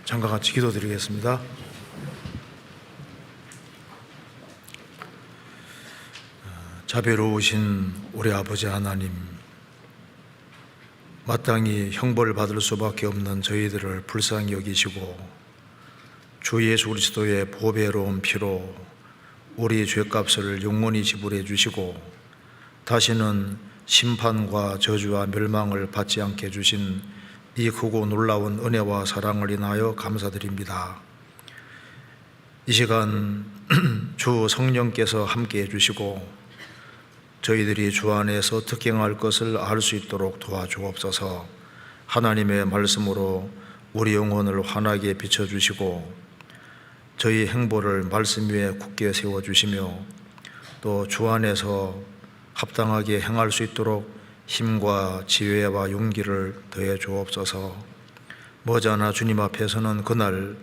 잠깐 같이 기도드리겠습니다. 자비로우신 우리 아버지 하나님, 마땅히 형벌을 받을 수밖에 없는 저희들을 불쌍히 여기시고 주 예수 그리스도의 보배로운 피로 우리 죄값을 영원히 지불해 주시고 다시는 심판과 저주와 멸망을 받지 않게 해주신 이 크고 놀라운 은혜와 사랑을 인하여 감사드립니다. 이 시간 주 성령께서 함께 해주시고 저희들이 주 안에서 특행할 것을 알 수 있도록 도와주옵소서. 하나님의 말씀으로 우리 영혼을 환하게 비춰주시고 저희 행보를 말씀 위에 굳게 세워주시며 또 주 안에서 합당하게 행할 수 있도록 힘과 지혜와 용기를 더해 주옵소서. 머지않아 주님 앞에서는 그날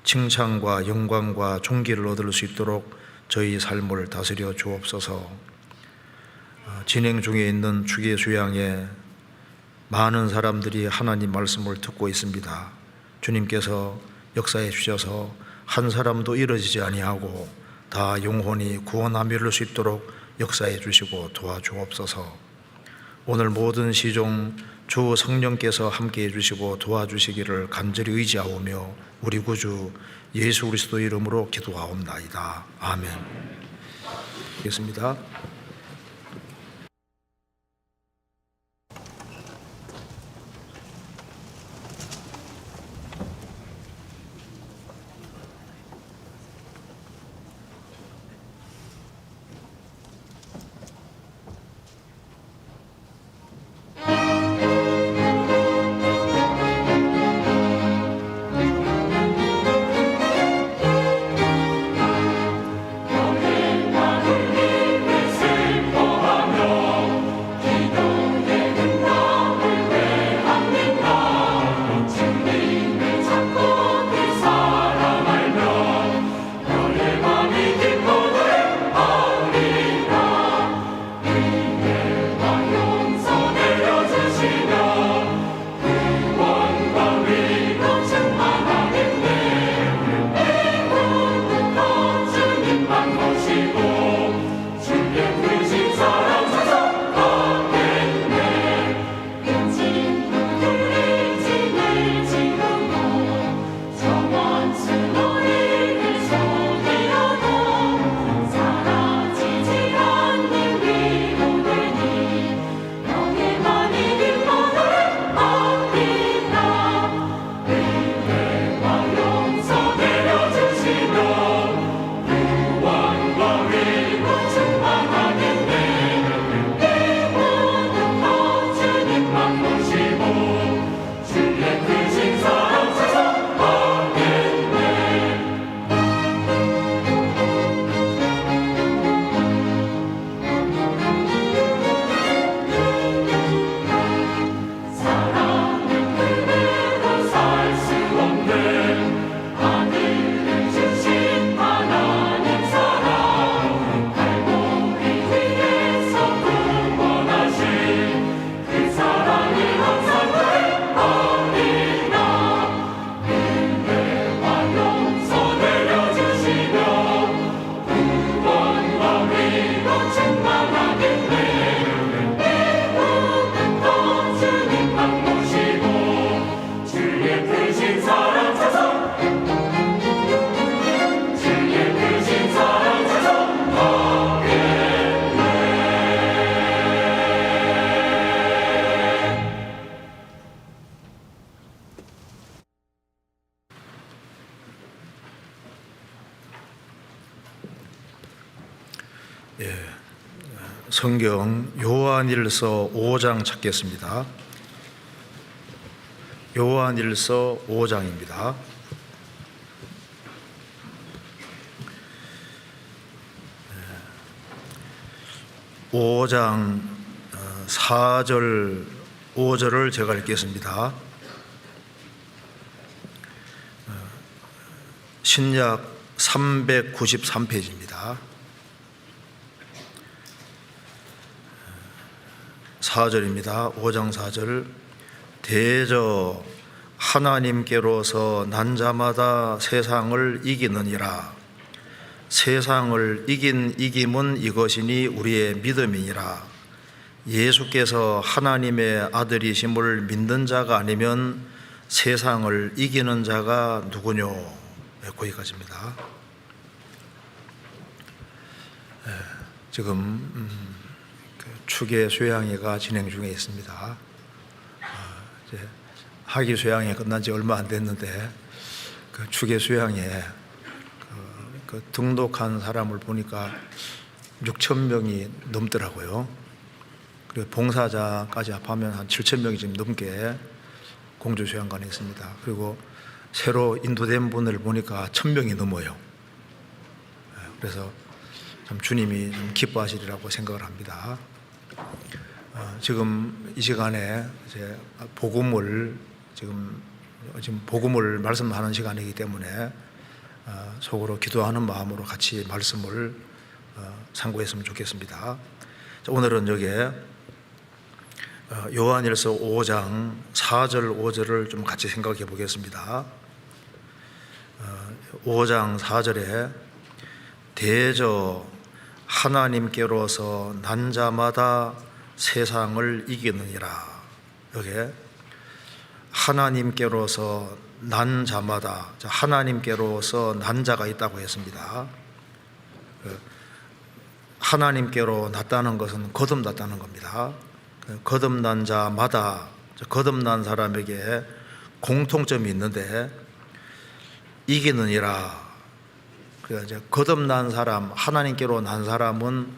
칭찬과 영광과 존귀를 얻을 수 있도록 저희 삶을 다스려 주옵소서. 진행 중에 있는 주기 수양에 많은 사람들이 하나님 말씀을 듣고 있습니다. 주님께서 역사해 주셔서 한 사람도 이루어지지 아니하고 다 영혼이 구원함 이룰 수 있도록 역사해 주시고 도와주옵소서. 오늘 모든 시종 주 성령께서 함께해 주시고 도와주시기를 간절히 의지하오며 우리 구주 예수 그리스도 이름으로 기도하옵나이다. 아멘. 하겠습니다. 성경 요한일서 5장 찾겠습니다. 요한일서 5장입니다. 오 5장 4절 5절을 제가 읽겠습니다. 신약 393페이지입니다. 4절입니다. 5장 4절. 대저 하나님께로서 난 자마다 세상을 이기느니라. 세상을 이긴 이김은 이것이니 우리의 믿음이니라. 예수께서 하나님의 아들이심을 믿는 자가 아니면 세상을 이기는 자가 누구뇨? 거기까지입니다. 지금 추계 수양회가 진행 중에 있습니다. 이제 학위 수양회 끝난 지 얼마 안 됐는데 그 추계 수양회 그 등록한 사람을 보니까 6,000명이 넘더라고요. 그리고 봉사자까지 합하면 한 7,000명이 지금 넘게 공주수양관에 있습니다. 그리고 새로 인도된 분을 보니까 1,000명이 넘어요. 그래서 참 주님이 좀 기뻐하시리라고 생각을 합니다. 지금 이 시간에 이제 복음을 지금 복음을 말씀하는 시간이기 때문에 속으로 기도하는 마음으로 같이 말씀을 상고했으면 좋겠습니다. 오늘은 여기에 요한일서 5장 4절 5절을 좀 같이 생각해 보겠습니다. 5장 4절에 대저 하나님께로서 난 자마다 세상을 이기느니라. 여기에 하나님께로서 난 자마다, 하나님께로서 난 자가 있다고 했습니다. 하나님께로 났다는 것은 거듭났다는 겁니다. 거듭난 자마다, 거듭난 사람에게 공통점이 있는데 이기느니라. 그래서 이제 거듭난 사람, 하나님께로 난 사람은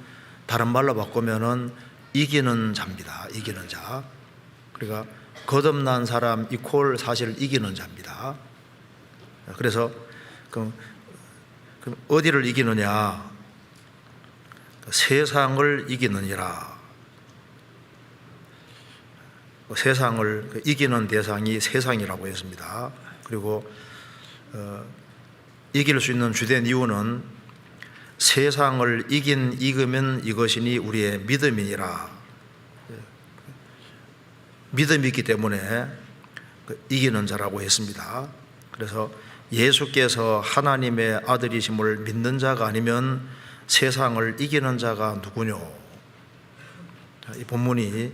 다른 말로 바꾸면은 이기는 자입니다. 이기는 자. 그러니까 거듭난 사람 이퀄 사실 이기는 자입니다. 그래서 그럼 어디를 이기느냐? 세상을 이기느니라. 세상을 이기는 대상이 세상이라고 했습니다. 그리고 이길 수 있는 주된 이유는 세상을 이기면 이것이니 우리의 믿음이니라. 믿음이 있기 때문에 이기는 자라고 했습니다. 그래서 예수께서 하나님의 아들이심을 믿는 자가 아니면 세상을 이기는 자가 누구뇨? 이 본문이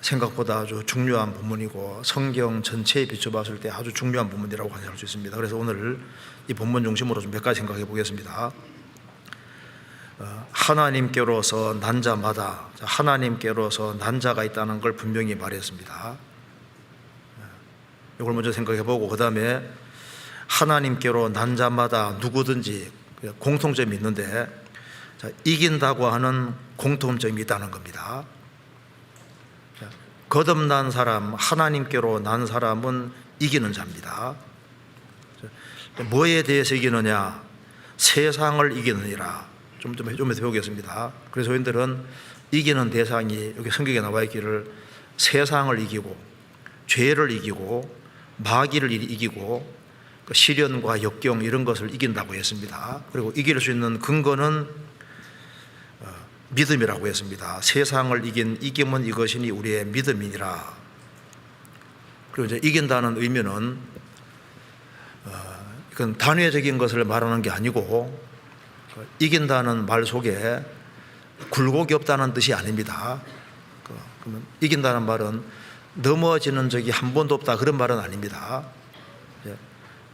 생각보다 아주 중요한 본문이고 성경 전체에 비춰봤을 때 아주 중요한 본문이라고 할 수 있습니다. 그래서 오늘 이 본문 중심으로 좀 몇 가지 생각해 보겠습니다. 하나님께로서 난 자마다, 하나님께로서 난 자가 있다는 걸 분명히 말했습니다. 이걸 먼저 생각해 보고 그 다음에 하나님께로 난 자마다 누구든지 공통점이 있는데 이긴다고 하는 공통점이 있다는 겁니다. 거듭난 사람, 하나님께로 난 사람은 이기는 자입니다. 뭐에 대해서 이기느냐? 세상을 이기느니라. 좀 해서 배우겠습니다. 그래서 저희들은 이기는 대상이 여기 성경에 나와 있기를 세상을 이기고 죄를 이기고 마귀를 이기고 시련과 역경 이런 것을 이긴다고 했습니다. 그리고 이길 수 있는 근거는 믿음이라고 했습니다. 세상을 이긴 이김은 이것이니 우리의 믿음이니라. 그리고 이제 이긴다는 의미는 이건 단회적인 것을 말하는 게 아니고 이긴다는 말 속에 굴곡이 없다는 뜻이 아닙니다. 그러면 이긴다는 말은 넘어지는 적이 한 번도 없다 그런 말은 아닙니다.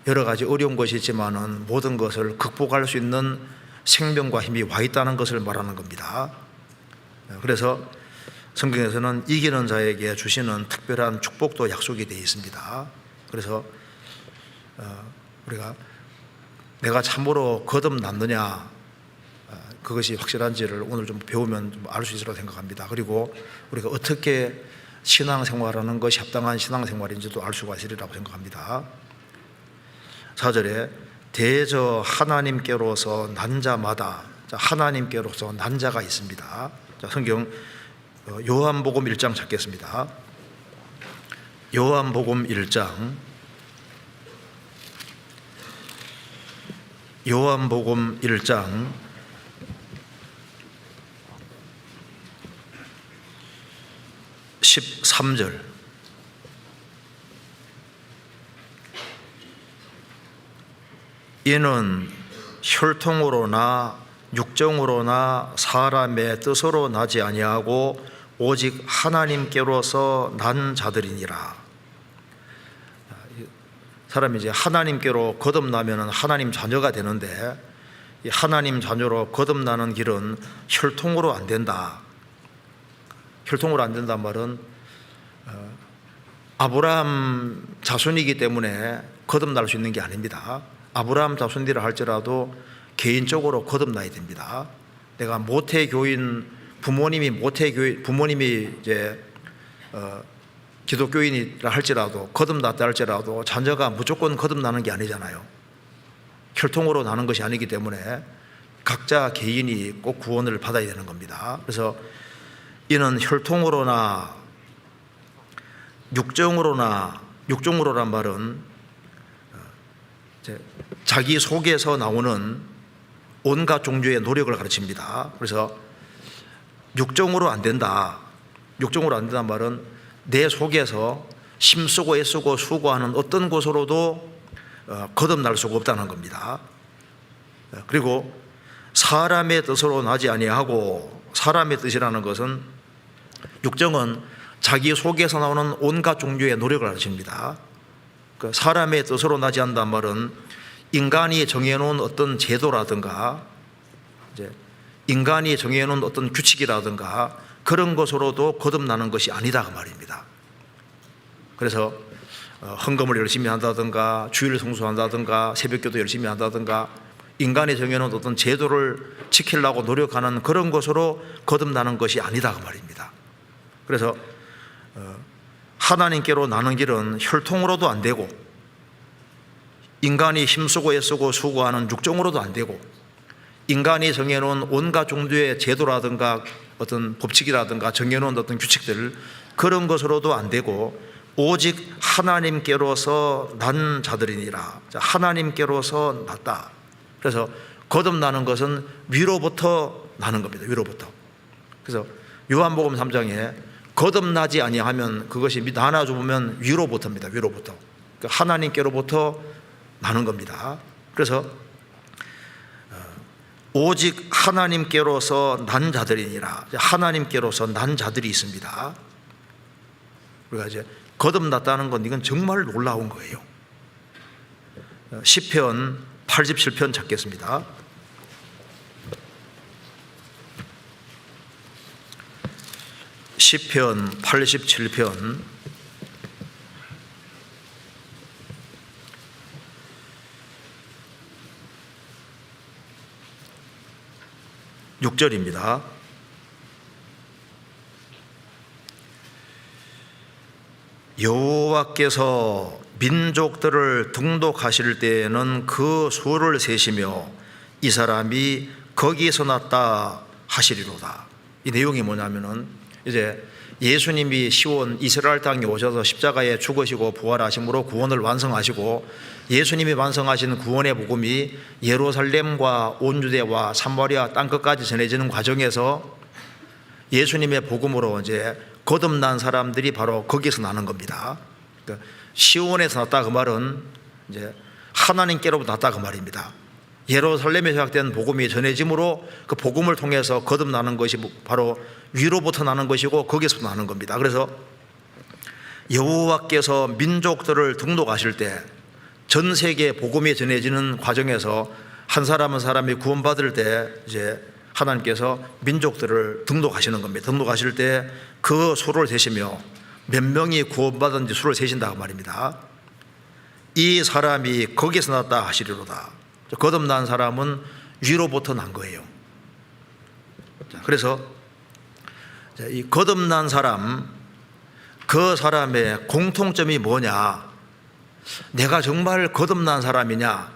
여러 가지 어려운 것이 있지만은 모든 것을 극복할 수 있는 생명과 힘이 와 있다는 것을 말하는 겁니다. 그래서 성경에서는 이기는 자에게 주시는 특별한 축복도 약속이 되어 있습니다. 그래서 우리가 내가 참으로 거듭났느냐 그것이 확실한지를 오늘 좀 배우면 좀 알 수 있으리라고 생각합니다. 그리고 우리가 어떻게 신앙생활하는 것이 합당한 신앙생활인지도 알 수가 있으리라고 생각합니다. 4절에 대저 하나님께로서 난 자마다, 하나님께로서 난 자가 있습니다. 자, 성경 요한복음 1장 찾겠습니다. 요한복음 1장 요한복음 1장 13절 이는 혈통으로나 육정으로나 사람의 뜻으로 나지 아니하고 오직 하나님께로서 난 자들이니라. 사람이 이제 하나님께로 거듭나면 하나님 자녀가 되는데, 이 하나님 자녀로 거듭나는 길은 혈통으로 안 된다. 혈통으로 안 된단 말은 아브라함 자손이기 때문에 거듭날 수 있는 게 아닙니다. 아브라함 자손이라 할지라도 개인적으로 거듭나야 됩니다. 내가 모태교인 부모님이 이제 기독교인이라 할지라도 거듭났다 할지라도 자녀가 무조건 거듭나는 게 아니잖아요. 혈통으로 나는 것이 아니기 때문에 각자 개인이 꼭 구원을 받아야 되는 겁니다. 그래서 이는 혈통으로나 육정으로란 말은 자기 속에서 나오는 온갖 종류의 노력을 가르칩니다. 그래서 육정으로 안 된다. 육정으로 안 된다는 말은 내 속에서 힘쓰고 애쓰고 수고하는 어떤 것으로도 거듭날 수가 없다는 겁니다. 그리고 사람의 뜻으로 나지 아니하고, 사람의 뜻이라는 것은, 육정은 자기 속에서 나오는 온갖 종류의 노력을 가르칩니다. 사람의 뜻으로 나지 않는다는 말은 인간이 정해놓은 어떤 제도라든가 인간이 정해놓은 어떤 규칙이라든가 그런 것으로도 거듭나는 것이 아니다 그 말입니다. 그래서 헌금을 열심히 한다든가 주일 성수한다든가 새벽기도 열심히 한다든가 인간이 정해놓은 어떤 제도를 지키려고 노력하는 그런 것으로 거듭나는 것이 아니다 그 말입니다. 그래서 하나님께로 나는 길은 혈통으로도 안 되고, 인간이 힘쓰고 애쓰고 수고하는 육정으로도 안 되고, 인간이 정해놓은 온갖 종류의 제도라든가 어떤 법칙이라든가 정해놓은 어떤 규칙들, 그런 것으로도 안 되고, 오직 하나님께로서 난 자들이니라. 하나님께로서 났다. 그래서 거듭나는 것은 위로부터 나는 겁니다. 위로부터. 그래서 요한복음 3장에 거듭나지 아니하면 그것이 나눠줘 보면 위로부터입니다. 위로부터. 그러니까 하나님께로부터 나는 겁니다. 그래서 오직 하나님께로서 난 자들이니라. 하나님께로서 난 자들이 있습니다. 우리가 이제 거듭났다는 건 이건 정말 놀라운 거예요. 시편 87편 찾겠습니다. 시편 87편 6절입니다. 여호와께서 민족들을 등록하실 때에는 그 수를 세시며 이 사람이 거기에서 났다 하시리로다. 이 내용이 뭐냐면은 이제 예수님이 시온 이스라엘 땅에 오셔서 십자가에 죽으시고 부활하심으로 구원을 완성하시고, 예수님이 완성하신 구원의 복음이 예루살렘과 온 유대와 사마리아 땅끝까지 전해지는 과정에서 예수님의 복음으로 이제 거듭난 사람들이 바로 거기서 나는 겁니다. 그러니까 시온에서 났다 그 말은 이제 하나님께로부터 났다 그 말입니다. 예루살렘에 시작된 복음이 전해짐으로 그 복음을 통해서 거듭나는 것이 바로 위로부터 나는 것이고 거기서 나는 겁니다. 그래서 여호와께서 민족들을 등록하실 때 전 세계 복음이 전해지는 과정에서 한 사람 한 사람이 구원받을 때 이제 하나님께서 민족들을 등록하시는 겁니다. 등록하실 때 그 수를 세시며 몇 명이 구원받은지 수를 세신다고 말입니다. 이 사람이 거기서 났다 하시리로다. 거듭난 사람은 위로부터 난 거예요. 그래서 이 거듭난 사람, 그 사람의 공통점이 뭐냐? 내가 정말 거듭난 사람이냐?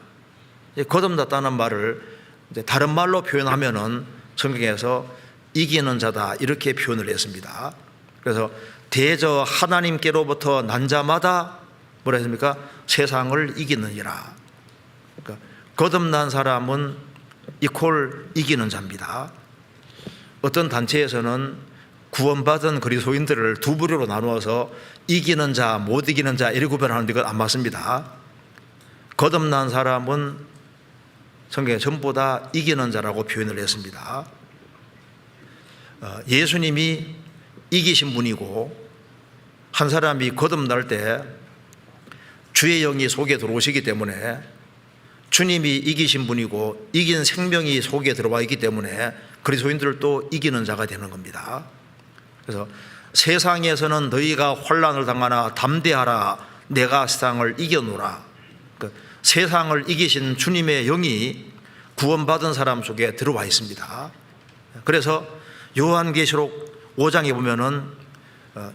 거듭났다는 말을 다른 말로 표현하면은 성경에서 이기는 자다 이렇게 표현을 했습니다. 그래서 대저 하나님께로부터 난 자마다 뭐라 했습니까? 세상을 이기느니라. 그러니까 거듭난 사람은 이퀄 이기는 자입니다. 어떤 단체에서는 구원받은 그리스도인들을 두 부류로 나누어서 이기는 자, 못 이기는 자 이렇게 구별하는데 그건 안 맞습니다. 거듭난 사람은 성경에 전부 다 이기는 자라고 표현을 했습니다. 예수님이 이기신 분이고, 한 사람이 거듭날 때 주의 영이 속에 들어오시기 때문에 주님이 이기신 분이고 이긴 생명이 속에 들어와 있기 때문에 그리스도인들도 이기는 자가 되는 겁니다. 그래서 세상에서는 너희가 환난을 당하나 담대하라, 내가 세상을 이겨노라. 세상을 이기신 주님의 영이 구원받은 사람 속에 들어와 있습니다. 그래서 요한계시록 5장에 보면은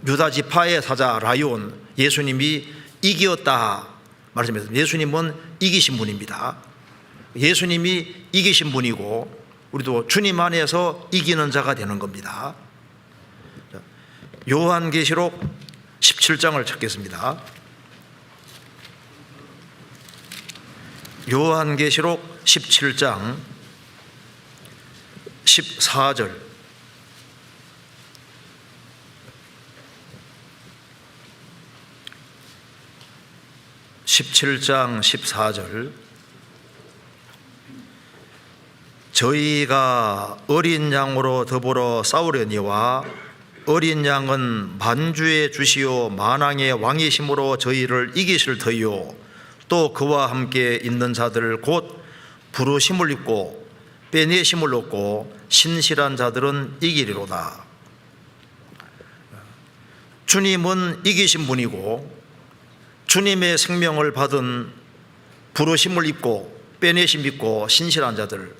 유다 지파의 사자 라이온, 예수님이 이기었다 말씀했습니다. 예수님은 이기신 분입니다. 예수님이 이기신 분이고 우리도 주님 안에서 이기는 자가 되는 겁니다. 요한계시록 17장을 찾겠습니다. 요한계시록 17장 14절. 17장 14절. 저희가 어린 양으로 더불어 싸우려니와 어린 양은 만주의 주시오 만왕의 왕이심으로 저희를 이기실 터이요 또 그와 함께 있는 자들 곧 부르심을 입고 빼내심을 얻고 신실한 자들은 이기리로다. 주님은 이기신 분이고 주님의 생명을 받은 부르심을 입고 빼내심 입고 신실한 자들,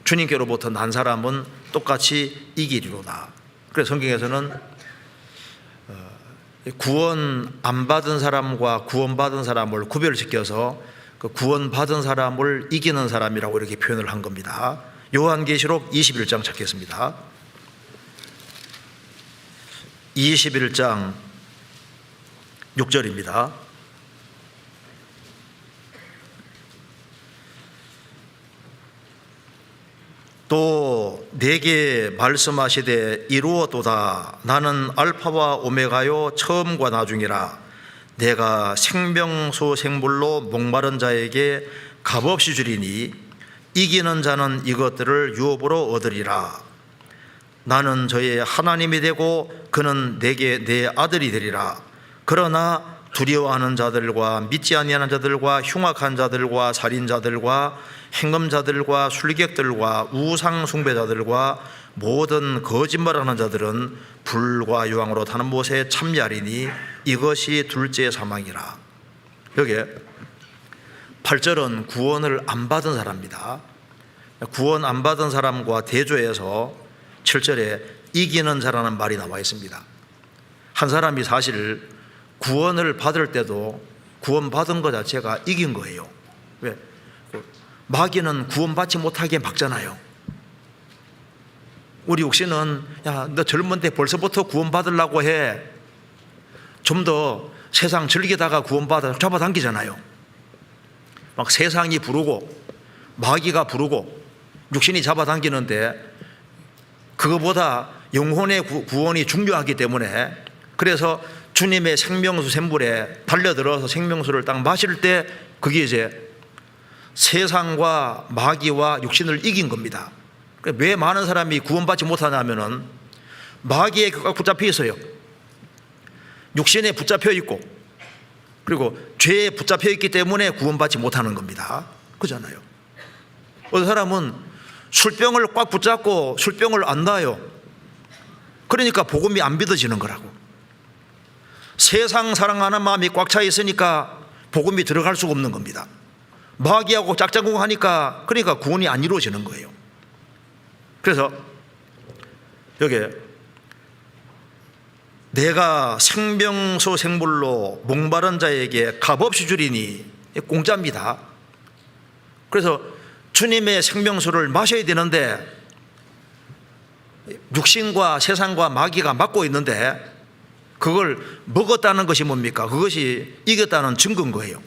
주님께로부터 난 사람은 똑같이 이기리로다. 그래서 성경에서는 구원 안 받은 사람과 구원받은 사람을 구별시켜서 그 구원받은 사람을 이기는 사람이라고 이렇게 표현을 한 겁니다. 요한계시록 21장 찾겠습니다. 21장 6절입니다. 또 내게 말씀하시되 이루어도다. 나는 알파와 오메가요 처음과 나중이라. 내가 생명수 생물로 목마른 자에게 값없이 주리니 이기는 자는 이것들을 유업으로 얻으리라. 나는 저의 하나님이 되고 그는 내게 내 아들이 되리라. 그러나 두려워하는 자들과 믿지 아니하는 자들과 흉악한 자들과 살인자들과 행음자들과 술객들과 우상 숭배자들과 모든 거짓말하는 자들은 불과 유황으로 타는 못에 참여하리니 이것이 둘째 사망이라. 여기에 8절은 구원을 안 받은 사람입니다. 구원 안 받은 사람과 대조해서 7절에 이기는 자라는 말이 나와 있습니다. 한 사람이 사실 구원을 받을 때도 구원받은 것 자체가 이긴 거예요. 왜? 마귀는 구원받지 못하게 막잖아요. 우리 육신은 야, 너 젊은데 벌써부터 구원받으려고 해. 좀 더 세상 즐기다가 구원받아 잡아당기잖아요. 막 세상이 부르고 마귀가 부르고 육신이 잡아당기는데 그거보다 영혼의 구원이 중요하기 때문에, 그래서 주님의 생명수 샘물에 달려들어서 생명수를 딱 마실 때 그게 이제 세상과 마귀와 육신을 이긴 겁니다. 왜 많은 사람이 구원받지 못하냐면은 마귀에 붙잡혀 있어요. 육신에 붙잡혀 있고 그리고 죄에 붙잡혀 있기 때문에 구원받지 못하는 겁니다. 그렇잖아요. 어떤 사람은 술병을 꽉 붙잡고 술병을 안 놔요. 그러니까 복음이 안 믿어지는 거라고. 세상 사랑하는 마음이 꽉 차 있으니까 복음이 들어갈 수가 없는 겁니다. 마귀하고 짝짝꿍 하니까 그러니까 구원이 안 이루어지는 거예요. 그래서 여기에 내가 생명수 생물로 목마른 자에게 값없이 주리니, 공짜입니다. 그래서 주님의 생명수를 마셔야 되는데 육신과 세상과 마귀가 막고 있는데 그걸 먹었다는 것이 뭡니까? 그것이 이겼다는 증거인 거예요.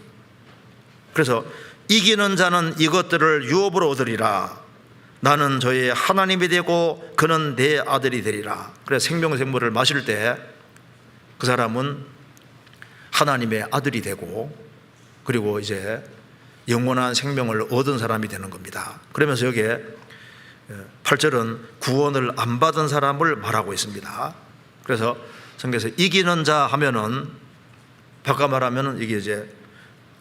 그래서 이기는 자는 이것들을 유업으로 얻으리라. 나는 저의 하나님이 되고 그는 내 아들이 되리라. 그래서 생명생물을 마실 때 그 사람은 하나님의 아들이 되고, 그리고 이제 영원한 생명을 얻은 사람이 되는 겁니다. 그러면서 여기에 8절은 구원을 안 받은 사람을 말하고 있습니다. 그래서 성경에서 이기는 자 하면은 바꿔 말하면은 이게 이제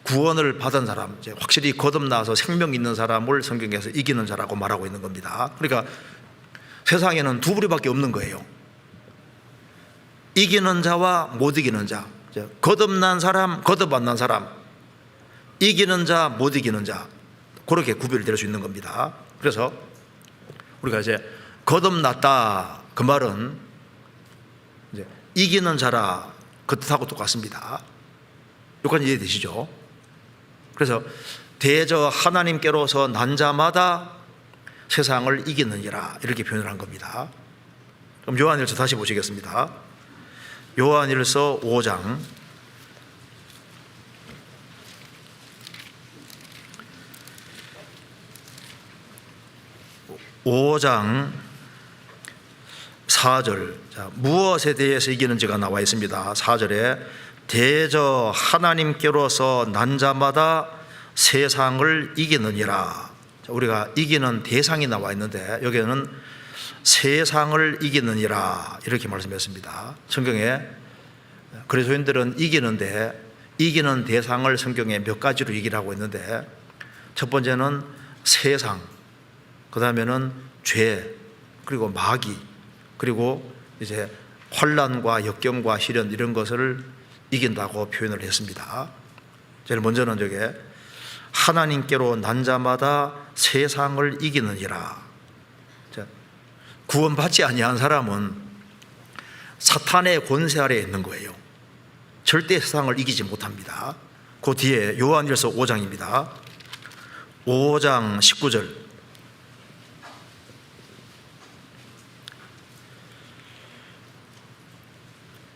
구원을 받은 사람, 이제 확실히 거듭나서 생명 있는 사람을 성경에서 이기는 자라고 말하고 있는 겁니다. 그러니까 세상에는 두 부류밖에 없는 거예요. 이기는 자와 못 이기는 자, 거듭난 사람, 거듭 안 난 사람, 이기는 자, 못 이기는 자, 그렇게 구별될 수 있는 겁니다. 그래서 우리가 이제 거듭났다 그 말은 이제 이기는 자라 그 뜻하고 똑같습니다. 여기까지 이해되시죠? 그래서 대저 하나님께로서 난 자마다 세상을 이기느니라 이렇게 표현을 한 겁니다. 그럼 요한일서 다시 보시겠습니다. 요한일서 5장 4절, 무엇에 대해서 이기는지가 나와 있습니다. 4절에 대저 하나님께로서 난 자마다 세상을 이기느니라. 우리가 이기는 대상이 나와 있는데 여기에는 세상을 이기느니라 이렇게 말씀했습니다. 성경에 그리스도인들은 이기는데 이기는 대상을 성경에 몇 가지로 이기라고 했는데 첫 번째는 세상, 그 다음에는 죄, 그리고 마귀, 그리고 이제 환난과 역경과 시련 이런 것을 이긴다고 표현을 했습니다. 제일 먼저는 저게 하나님께로 난 자마다 세상을 이기느니라. 구원받지 아니한 사람은 사탄의 권세 아래에 있는 거예요. 절대 세상을 이기지 못합니다. 그 뒤에 요한일서 5장입니다. 5장 19절.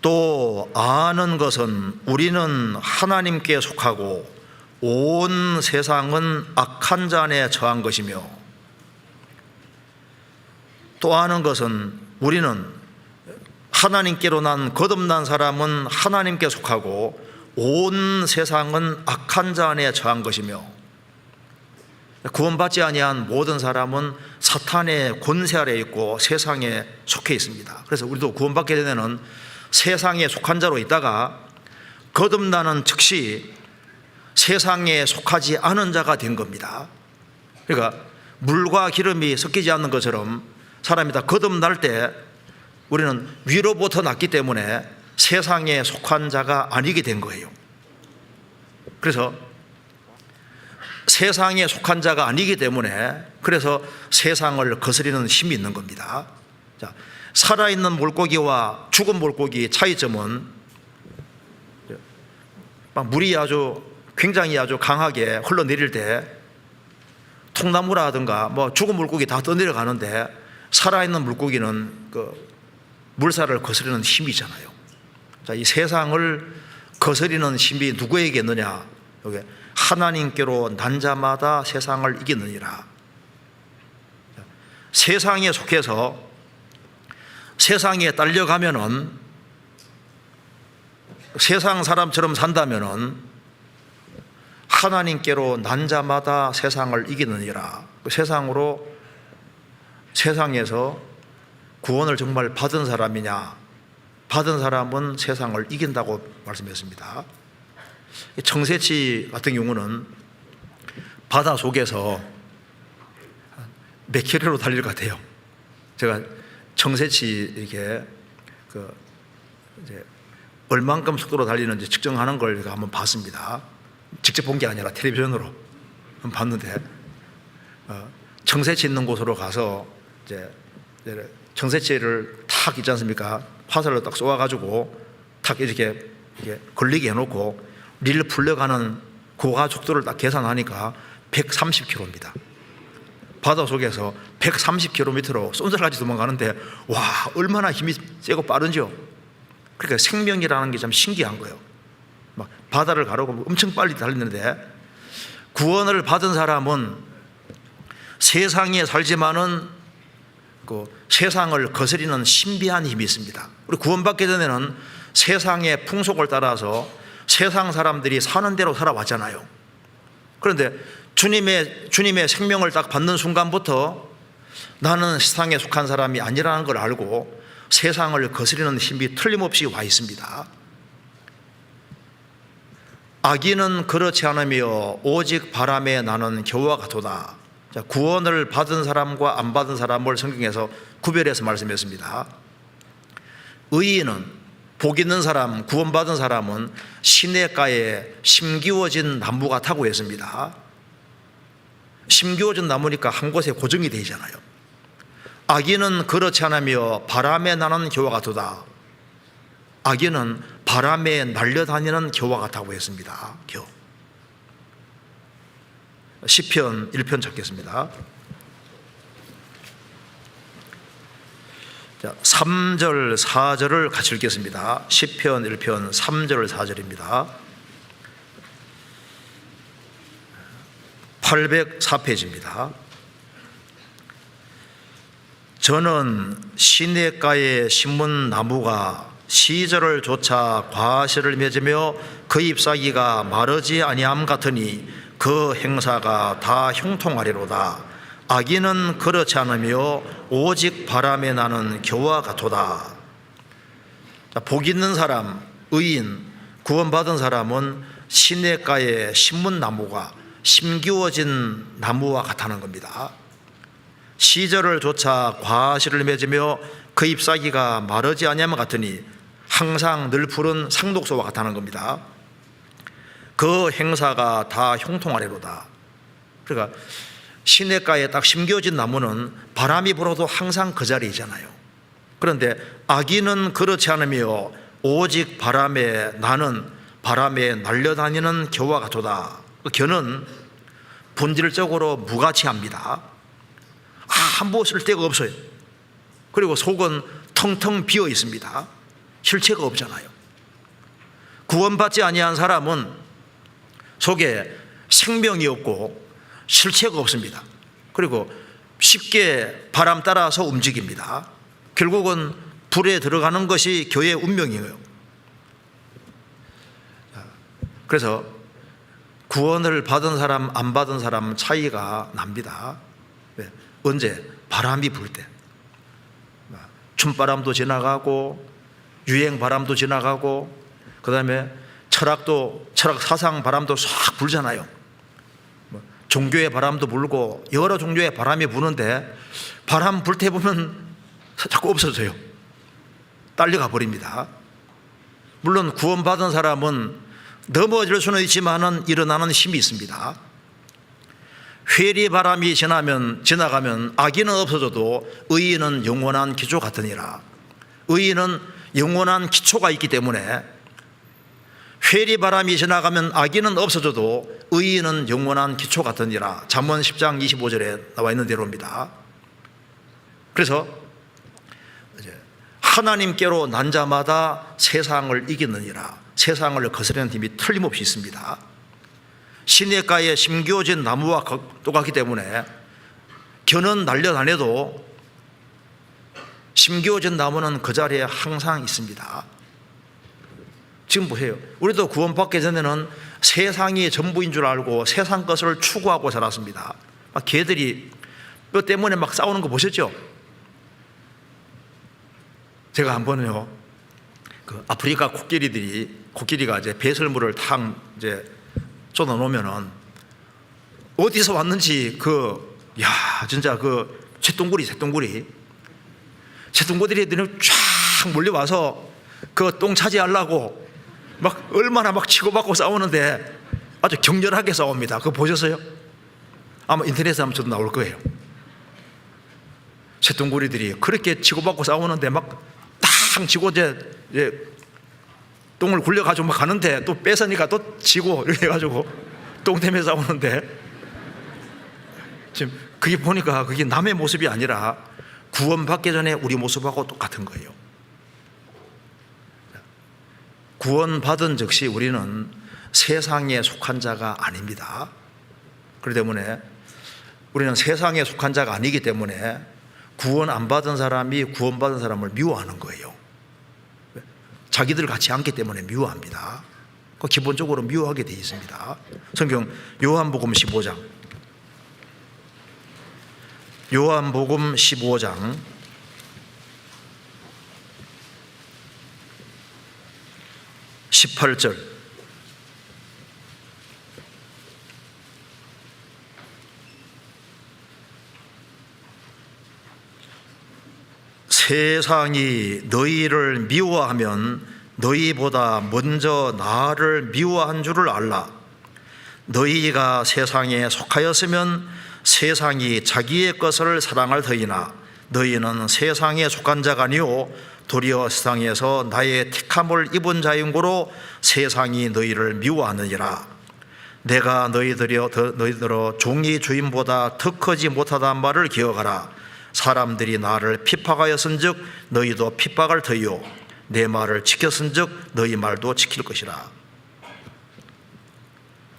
또 아는 것은 우리는 하나님께 속하고 온 세상은 악한 자 안에 처한 것이며, 또 아는 것은 우리는 하나님께로 난 거듭난 사람은 하나님께 속하고 온 세상은 악한 자 안에 처한 것이며, 구원받지 아니한 모든 사람은 사탄의 권세 아래에 있고 세상에 속해 있습니다. 그래서 우리도 구원받게 되면은 세상에 속한 자로 있다가 거듭나는 즉시 세상에 속하지 않은 자가 된 겁니다. 그러니까 물과 기름이 섞이지 않는 것처럼 사람이 다 거듭날 때 우리는 위로부터 났기 때문에 세상에 속한 자가 아니게 된 거예요. 그래서 세상에 속한 자가 아니기 때문에 그래서 세상을 거스리는 힘이 있는 겁니다. 자, 살아있는 물고기와 죽은 물고기의 차이점은 물이 굉장히 아주 강하게 흘러내릴 때 통나무라든가 죽은 물고기 다 떠내려가는데 살아있는 물고기는 그 물살을 거스르는 힘이 있잖아요. 자, 이 세상을 거스리는 힘이 누구에게 있느냐? 여기 하나님께로 난 자마다 세상을 이기느니라. 세상에 속해서 세상에 딸려가면은, 세상 사람처럼 산다면은 하나님께로 난 자마다 세상을 이기느니라. 세상에서 구원을 정말 받은 사람이냐? 받은 사람은 세상을 이긴다고 말씀했습니다. 청새치 같은 경우는 바다 속에서 몇 킬로로 달릴 것 같아요. 제가 청새치 이렇게 이제 얼만큼 속도로 달리는지 측정하는 걸 제가 한번 봤습니다. 직접 본 게 아니라 텔레비전으로 한번 봤는데, 청새치 있는 곳으로 가서 이제 청새치를 탁 있지 않습니까? 화살로 딱 쏘아가지고 탁 이렇게 걸리게 해놓고 릴 풀려가는 고가 속도를 딱 계산하니까 130km입니다. 바다 속에서 130km로 쏜살같이 도망가는데, 와, 얼마나 힘이 세고 빠른지요. 그러니까 생명이라는 게 참 신기한 거예요. 막 바다를 가르고 엄청 빨리 달리는데, 구원을 받은 사람은 세상에 살지만은 그 세상을 거스리는 신비한 힘이 있습니다. 우리 구원받게 되면은 세상의 풍속을 따라서 세상 사람들이 사는 대로 살아왔잖아요. 그런데 주님의 생명을 딱 받는 순간부터 나는 세상에 속한 사람이 아니라는 걸 알고 세상을 거스리는 힘이 틀림없이 와 있습니다. 악인은 그렇지 않으며 오직 바람에 나는 겨와 같도다. 구원을 받은 사람과 안 받은 사람을 성경에서 구별해서 말씀했습니다. 의인은, 복 있는 사람, 구원받은 사람은 시냇가에 심기워진 나무 같다고 했습니다. 심기워진 나무니까 한 곳에 고정이 되잖아요. 악인은 그렇지 않으며 바람에 나는 겨와 같도다. 악인은 바람에 날려다니는 겨와 같다고 했습니다. 겨. 시편 1편 찾겠습니다. 3절 4절을 같이 읽겠습니다. 시편 1편 3절 4절입니다. 804페이지입니다. 저는 시냇가에 심은 나무가 시절을 쫓아 과실을 맺으며 그 잎사귀가 마르지 아니함 같으니 그 행사가 다 형통하리로다. 악인은 그렇지 않으며 오직 바람에 나는 겨와 같도다. 복 있는 사람, 의인, 구원받은 사람은 시냇가에 심은 나무가 심기워진 나무와 같다는 겁니다. 시절을 쫓아 과실을 맺으며 그 잎사귀가 마르지 아니함 같으니 항상 늘 푸른 상독소와 같다는 겁니다. 그 행사가 다 형통하리로다. 그러니까 시냇가에 딱 심겨진 나무는 바람이 불어도 항상 그 자리에 있잖아요. 그런데 악인은 그렇지 않으며 오직 바람에 나는 바람에 날려다니는 겨와 같도다. 그 겨는 본질적으로 무가치합니다. 아무 쓸 데가 없어요. 그리고 속은 텅텅 비어 있습니다. 실체가 없잖아요. 구원받지 아니한 사람은 속에 생명이 없고 실체가 없습니다. 그리고 쉽게 바람 따라서 움직입니다. 결국은 불에 들어가는 것이 교회의 운명이에요. 그래서 구원을 받은 사람 안 받은 사람 차이가 납니다. 언제? 바람이 불 때. 춤바람도 지나가고 유행바람도 지나가고 그 다음에 철학 사상 바람도 싹 불잖아요. 종교의 바람도 불고 여러 종교의 바람이 부는데 바람 불 때 보면 자꾸 없어져요. 딸려가 버립니다. 물론 구원받은 사람은 넘어질 수는 있지만은 일어나는 힘이 있습니다. 회리 바람이 지나가면 악인은 없어져도 의인은 영원한 기초 같으니라. 의인은 영원한 기초가 있기 때문에 회리 바람이 지나가면 악인은 없어져도 의인은 영원한 기초 같으니라. 잠언 10장 25절에 나와 있는 대로입니다. 그래서 하나님께로 난 자마다 세상을 이기느니라. 세상을 거스르는 힘이 틀림없이 있습니다. 시냇가에 심겨진 나무와 똑같기 때문에 겨는 날려다녀도 심겨진 나무는 그 자리에 항상 있습니다. 지금 보세요. 우리도 구원받기 전에는 세상이 전부인 줄 알고 세상 것을 추구하고 살았습니다. 막 개들이 뼈 때문에 막 싸우는 거 보셨죠? 제가 한번요, 그 아프리카 코끼리가 이제 배설물을 탁 이제 쏟아 놓으면은 어디서 왔는지 진짜 새똥구리들이 쫙 몰려와서 그 똥 차지하려고 막 얼마나 막 치고받고 싸우는데 아주 격렬하게 싸웁니다. 그거 보셨어요? 아마 인터넷에 한번 저도 나올 거예요. 새똥구리들이 그렇게 치고받고 싸우는데 막 탕 치고 이제 똥을 굴려가지고 막 가는데 또 뺏으니까 또 치고 이렇게 해가지고 똥 때문에 싸우는데 지금 그게 보니까 그게 남의 모습이 아니라 구원받기 전에 우리 모습하고 똑같은 거예요. 구원받은 즉시 우리는 세상에 속한 자가 아닙니다. 그렇기 때문에 우리는 세상에 속한 자가 아니기 때문에 구원 안 받은 사람이 구원받은 사람을 미워하는 거예요. 자기들 같이 않기 때문에 미워합니다. 기본적으로 미워하게 되어 있습니다. 성경 요한복음 15장, 요한복음 15장 18절, 세상이 너희를 미워하면 너희보다 먼저 나를 미워한 줄을 알라. 너희가 세상에 속하였으면 세상이 자기의 것을 사랑할 터이나 너희는 세상에 속한 자가 아니요 도리어 세상에서 나의 택함을 입은 자인고로 세상이 너희를 미워하느니라. 내가 너희들어 종이 주인보다 더 크지 못하다는 말을 기억하라. 사람들이 나를 핍박하였은즉 너희도 핍박할 터이요 내 말을 지켰은즉 너희 말도 지킬 것이라.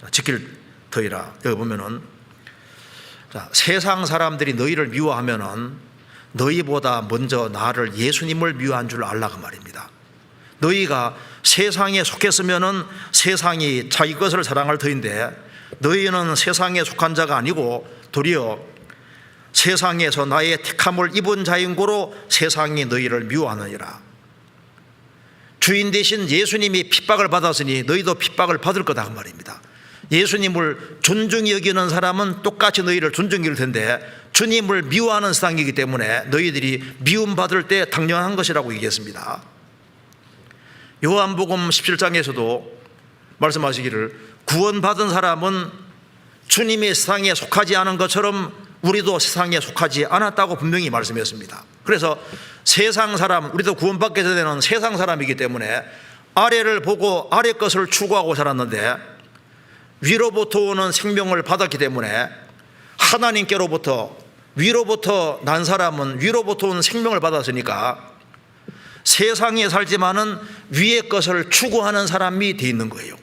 지킬 터이라. 여기 보면은 세상 사람들이 너희를 미워하면은 너희보다 먼저 나를, 예수님을 미워한 줄 알라 그 말입니다. 너희가 세상에 속했으면은 세상이 자기 것을 사랑할 터인데 너희는 세상에 속한 자가 아니고 도리어 세상에서 나의 택함을 입은 자인고로 세상이 너희를 미워하느니라. 주인 대신 예수님이 핍박을 받았으니 너희도 핍박을 받을 거다 그 말입니다. 예수님을 존중히 여기는 사람은 똑같이 너희를 존중히 여길 텐데 주님을 미워하는 세상이기 때문에 너희들이 미움받을 때 당연한 것이라고 얘기했습니다. 요한복음 17장에서도 말씀하시기를 구원받은 사람은 주님의 세상에 속하지 않은 것처럼 우리도 세상에 속하지 않았다고 분명히 말씀했습니다. 그래서 세상 사람, 우리도 구원받게 되는 세상 사람이기 때문에 아래를 보고 아래 것을 추구하고 살았는데 위로부터 오는 생명을 받았기 때문에 하나님께로부터 위로부터 난 사람은 위로부터 오는 생명을 받았으니까 세상에 살지만은 위의 것을 추구하는 사람이 되어 있는 거예요.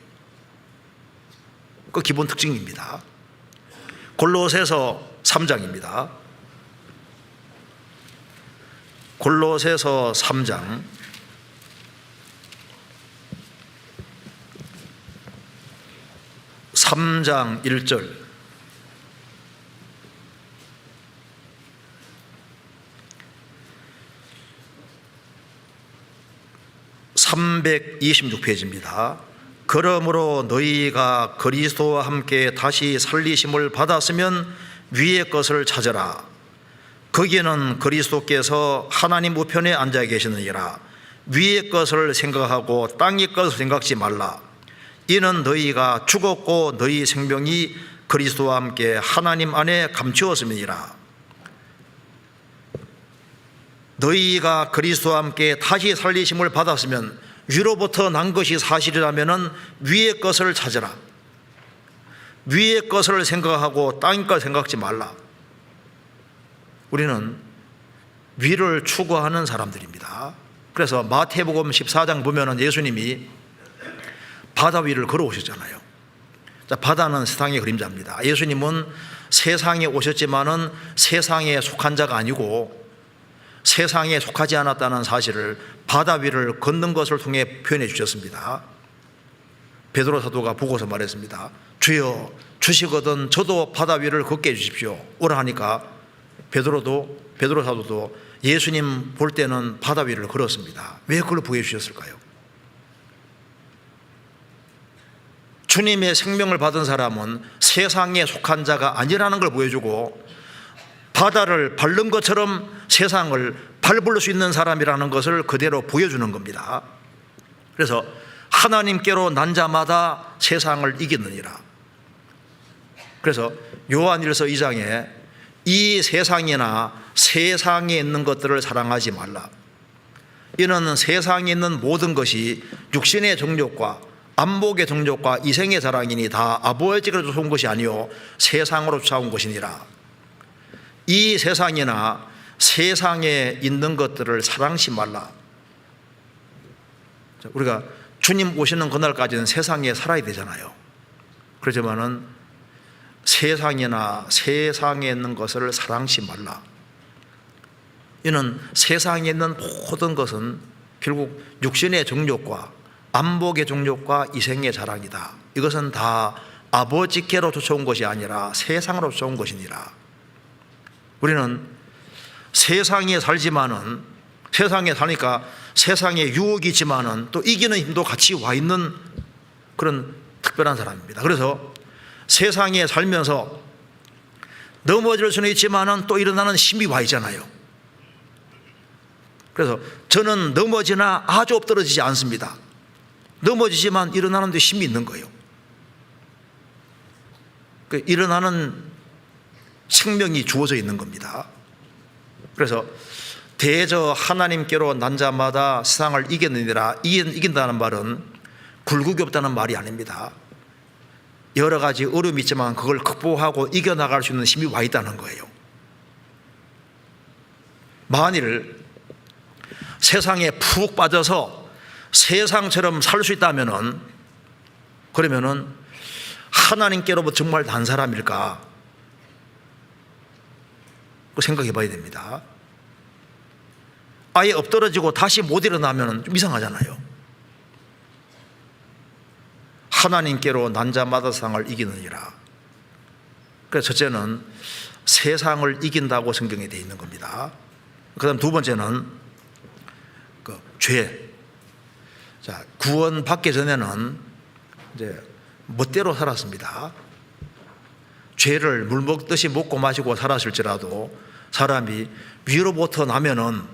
그 기본 특징입니다. 골로새서 3장입니다. 골로새서 3장 3장 1절, (326페이지입니다) 그러므로 너희가 그리스도와 함께 다시 살리심을 받았으면 위의 것을 찾으라. 거기는 그리스도께서 하나님 우편에 앉아 계시느니라. 위의 것을 생각하고 땅의 것을 생각지 말라. 이는 너희가 죽었고 너희 생명이 그리스도와 함께 하나님 안에 감추었음이니라. 너희가 그리스도와 함께 다시 살리심을 받았으면 위로부터 난 것이 사실이라면 위의 것을 찾으라. 위의 것을 생각하고 땅의 것을 생각지 말라. 우리는 위를 추구하는 사람들입니다. 그래서 마태복음 14장 보면은 예수님이 바다 위를 걸어오셨잖아요. 바다는 세상의 그림자입니다. 예수님은 세상에 오셨지만은 세상에 속한 자가 아니고 세상에 속하지 않았다는 사실을 바다 위를 걷는 것을 통해 표현해 주셨습니다. 베드로 사도가 보고서 말했습니다. 주여 주시거든 저도 바다 위를 걷게 해주십시오. 오라 하니까 베드로 사도도 예수님 볼 때는 바다 위를 걸었습니다. 왜 그걸 보여 주셨을까요? 주님의 생명을 받은 사람은 세상에 속한 자가 아니라는 걸 보여주고 바다를 밟는 것처럼 세상을 밟을 수 있는 사람이라는 것을 그대로 보여주는 겁니다. 그래서 하나님께로 난 자마다 세상을 이기느니라. 그래서 요한일서 2장에 이 세상이나 세상에 있는 것들을 사랑하지 말라. 이는 세상에 있는 모든 것이 육신의 정욕과 안목의 정욕과 이생의 자랑이니 다 아버지께로 쫓아온 것이 아니요 세상으로 쫓아온 것이니라. 이 세상이나 세상에 있는 것들을 사랑치 말라. 우리가 주님 오시는 그날까지는 세상에 살아야 되잖아요. 그렇지만은 세상이나 세상에 있는 것을 사랑치 말라. 이는 세상에 있는 모든 것은 결국 육신의 정욕과 안복의 종족과 이생의 자랑이다. 이것은 다 아버지께로 쫓아온 것이 아니라 세상으로 쫓아온 것이니라. 우리는 세상에 살지만은, 세상에 사니까 세상에 유혹이 있지만은 또 이기는 힘도 같이 와 있는 그런 특별한 사람입니다. 그래서 세상에 살면서 넘어질 수는 있지만은 또 일어나는 힘이 와 있잖아요. 그래서 저는 넘어지나 아주 엎드러지지 않습니다. 넘어지지만 일어나는 데 힘이 있는 거예요. 그 일어나는 생명이 주어져 있는 겁니다. 그래서 대저 하나님께로 난 자마다 세상을 이겼느니라. 이긴다는 말은 굴곡이 없다는 말이 아닙니다. 여러 가지 어려움이 있지만 그걸 극복하고 이겨나갈 수 있는 힘이 와 있다는 거예요. 만일 세상에 푹 빠져서 세상처럼 살 수 있다면은, 그러면은 하나님께로부터 정말 난 사람일까? 생각해 봐야 됩니다. 아예 엎드러지고 다시 못 일어나면 좀 이상하잖아요. 하나님께로 난 자마다 세상을 이기느니라. 그래서 첫째는 세상을 이긴다고 성경에 되어 있는 겁니다. 그 다음 두 번째는 죄. 자, 구원 받기 전에는 이제 멋대로 살았습니다. 죄를 물 먹듯이 먹고 마시고 살았을지라도 사람이 위로부터 나면은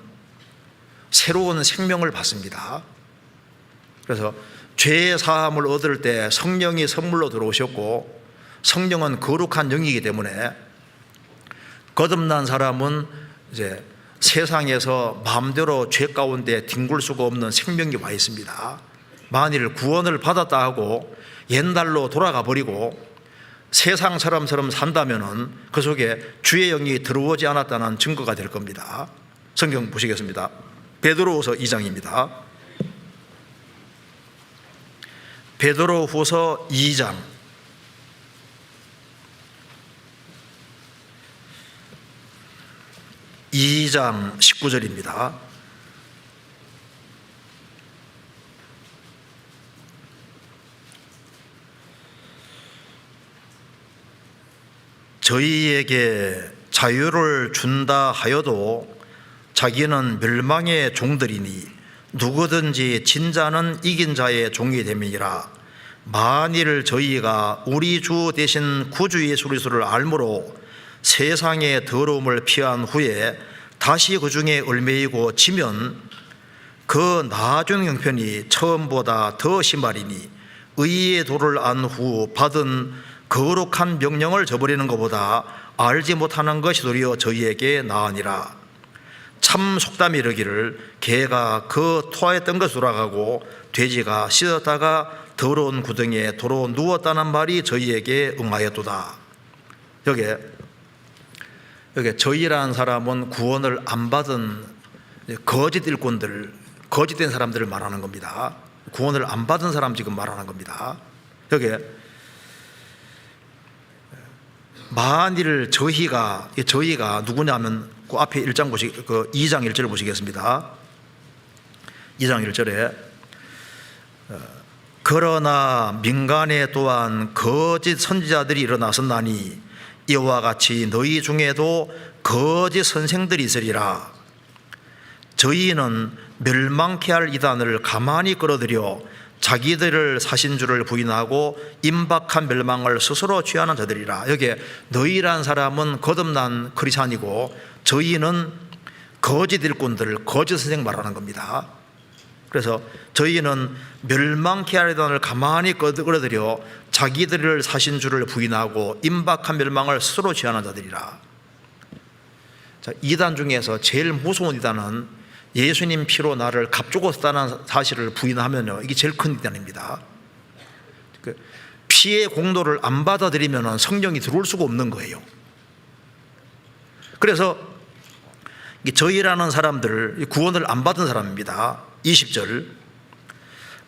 새로운 생명을 받습니다. 그래서 죄의 사함을 얻을 때 성령이 선물로 들어오셨고, 성령은 거룩한 영이기 때문에 거듭난 사람은 이제 세상에서 마음대로 죄 가운데 뒹굴 수가 없는 생명이 와 있습니다. 만일 구원을 받았다 하고 옛날로 돌아가 버리고 세상처럼 산다면은 그 속에 주의 영이 들어오지 않았다는 증거가 될 겁니다. 성경 보시겠습니다. 베드로후서 2장입니다. 베드로후서 2장 19절입니다. 저희에게 자유를 준다 하여도 자기는 멸망의 종들이니 누구든지 진자는 이긴 자의 종이 됨이니라. 만일 저희가 우리 주 대신 구주 예수 그리스도를 알므로 세상의 더러움을 피한 후에 다시 그 중에 얽매이고 지면 그 나중 형편이 처음보다 더 심하리니 의의 도를 안 후 받은 거룩한 명령을 저버리는 것보다 알지 못하는 것이 도리어 저희에게 나으니라. 참 속담이 이르기를 개가 그 토하였던 것으로 돌아가고 돼지가 씻었다가 더러운 구덩이에 도로 누웠다는 말이 저희에게 응하였도다. 여기 저희라는 사람은 구원을 안 받은 거짓 일꾼들, 거짓된 사람들을 말하는 겁니다. 구원을 안 받은 사람 지금 말하는 겁니다. 여기 만일 저희가 누구냐면 그 앞에 2장 1절을 보시겠습니다. 2장 1절에 그러나 민간에 또한 거짓 선지자들이 일어나섰나니 이와 같이 너희 중에도 거짓 선생들이 있으리라. 저희는 멸망케 할 이단을 가만히 끌어들여 자기들을 사신 줄을 부인하고 임박한 멸망을 스스로 취하는 자들이라. 여기에 너희란 사람은 거듭난 크리스찬이고 저희는 거짓 일꾼들, 거짓 선생 말하는 겁니다. 그래서 저희는 멸망케 할 이단을 가만히 끌어들여 자기들을 사신 줄을 부인하고 임박한 멸망을 스스로 취하는 자들이라. 자, 이단 중에서 제일 무서운 이단은 예수님 피로 나를 값주고 썼다는 사실을 부인하면요, 이게 제일 큰 이단입니다. 피의 공로를 안 받아들이면 성령이 들어올 수가 없는 거예요. 그래서 저희라는 사람들, 구원을 안 받은 사람입니다. 20절,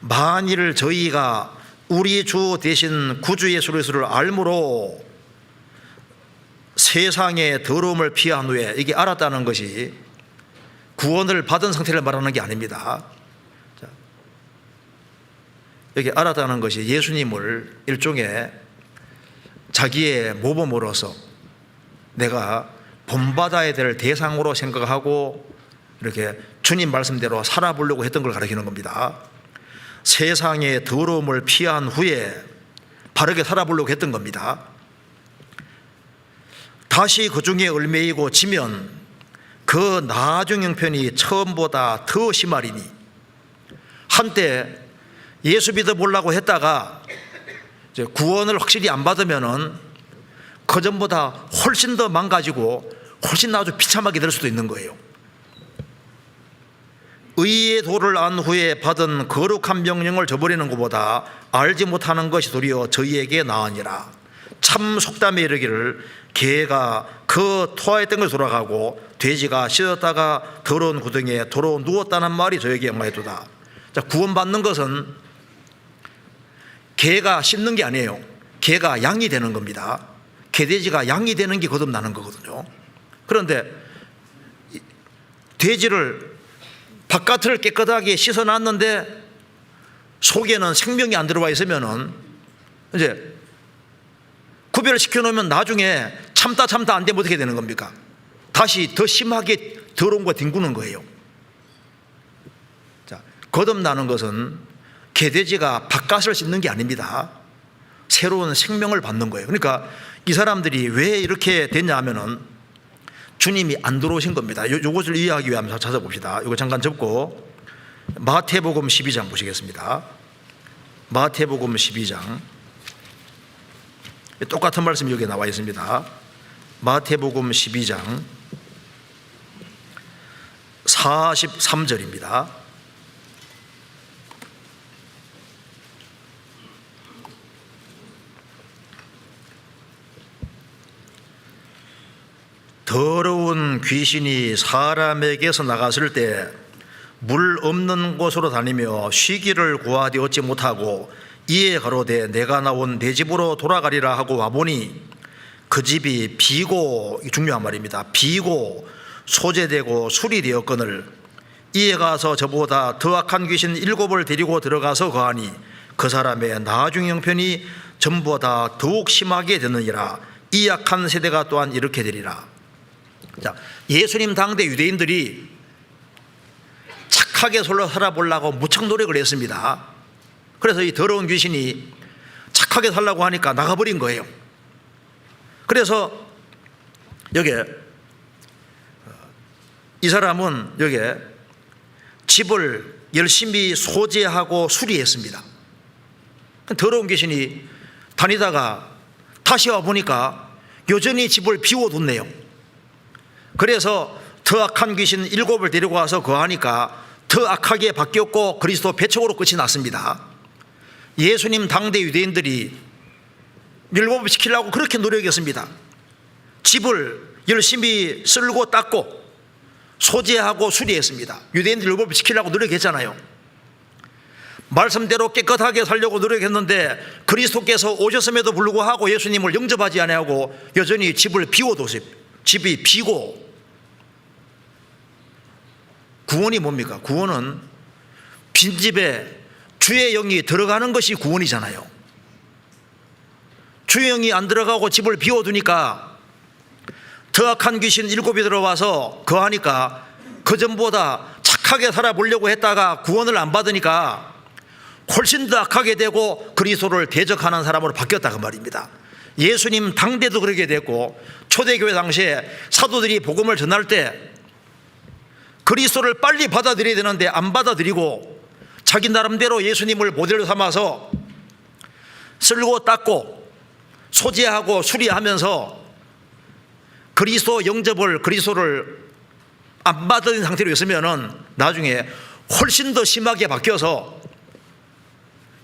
만일 저희가 우리 주 대신 구주 예수 그리스도를 알므로 세상의 더러움을 피한 후에, 이게 알았다는 것이 구원을 받은 상태를 말하는 게 아닙니다. 여기 알았다는 것이 예수님을 일종의 자기의 모범으로서 내가 본받아야 될 대상으로 생각하고 이렇게 주님 말씀대로 살아보려고 했던 걸 가리키는 겁니다. 세상의 더러움을 피한 후에 바르게 살아보려고 했던 겁니다. 다시 그 중에 얽매이고 지면 그 나중 형편이 처음보다 더 심하리니, 한때 예수 믿어보려고 했다가 이제 구원을 확실히 안 받으면은 그전보다 훨씬 더 망가지고 훨씬 아주 비참하게 될 수도 있는 거예요. 의의 도를 안 후에 받은 거룩한 명령을 저버리는 것보다 알지 못하는 것이 도리어 저희에게 나으니라. 참 속담에 이르기를 개가 그 토하였던 것을 돌아가고 돼지가 씻었다가 더러운 구덩이에 도로 누웠다는 말이 저에게 영화에도다. 자, 구원받는 것은 개가 씻는 게 아니에요. 개가 양이 되는 겁니다. 개돼지가 양이 되는 게 거듭나는 거거든요. 그런데 돼지를 바깥을 깨끗하게 씻어놨는데 속에는 생명이 안 들어와 있으면은 이제 구별시켜 놓으면 나중에 참다 안 되면 어떻게 되는 겁니까? 다시 더 심하게 더러운 거 뒹구는 거예요. 자, 거듭나는 것은 개돼지가 바깥을 씻는 게 아닙니다. 새로운 생명을 받는 거예요. 그러니까 이 사람들이 왜 이렇게 됐냐 하면은 주님이 안 들어오신 겁니다. 요것을 이해하기 위해 한번 찾아봅시다. 이거 잠깐 접고 마태복음 12장 보시겠습니다. 마태복음 12장, 똑같은 말씀이 여기 나와 있습니다. 마태복음 12장 43절입니다. 더러운 귀신이 사람에게서 나갔을 때 물 없는 곳으로 다니며 쉬기를 구하되 얻지 못하고 이에 가로되 내가 나온 내 집으로 돌아가리라 하고 와보니 그 집이 비고, 중요한 말입니다, 비고 소재되고 술이 되었거늘 이에 가서 저보다 더 악한 귀신 7을 데리고 들어가서 거하니 그 사람의 나중 형편이 전보다 더욱 심하게 되느니라. 이 악한 세대가 또한 이렇게 되리라. 자, 예수님 당대 유대인들이 착하게 살아보려고 무척 노력을 했습니다. 그래서 이 더러운 귀신이 착하게 살려고 하니까 나가버린 거예요. 그래서 여기에 이 사람은 여기에 집을 열심히 소재하고 수리했습니다. 더러운 귀신이 다니다가 다시 와보니까 여전히 집을 비워뒀네요. 그래서 더 악한 귀신 7을 데리고 와서 거하니까 더 악하게 바뀌었고 그리스도 배척으로 끝이 났습니다. 예수님 당대 유대인들이 율법시키려고 그렇게 노력했습니다. 집을 열심히 쓸고 닦고 소재하고 수리했습니다. 유대인들 율법시키려고 노력했잖아요. 말씀대로 깨끗하게 살려고 노력했는데 그리스도께서 오셨음에도 불구하고 예수님을 영접하지 아니하고 여전히 집을 비워뒀어요. 집이 비고. 구원이 뭡니까? 구원은 빈집에 주의 영이 들어가는 것이 구원이잖아요. 주의 영이 안 들어가고 집을 비워두니까 더 악한 귀신 7이 들어와서 거하니까 그전보다 착하게 살아보려고 했다가 구원을 안 받으니까 훨씬 더 악하게 되고 그리스도를 대적하는 사람으로 바뀌었다 그 말입니다. 예수님 당대도 그렇게 됐고 초대교회 당시에 사도들이 복음을 전할 때 그리스도를 빨리 받아들여야 되는데 안 받아들이고 자기 나름대로 예수님을 모델로 삼아서 쓸고 닦고 소재하고 수리하면서 그리스도 영접을, 그리스도를 안 받은 상태로 있으면은 나중에 훨씬 더 심하게 바뀌어서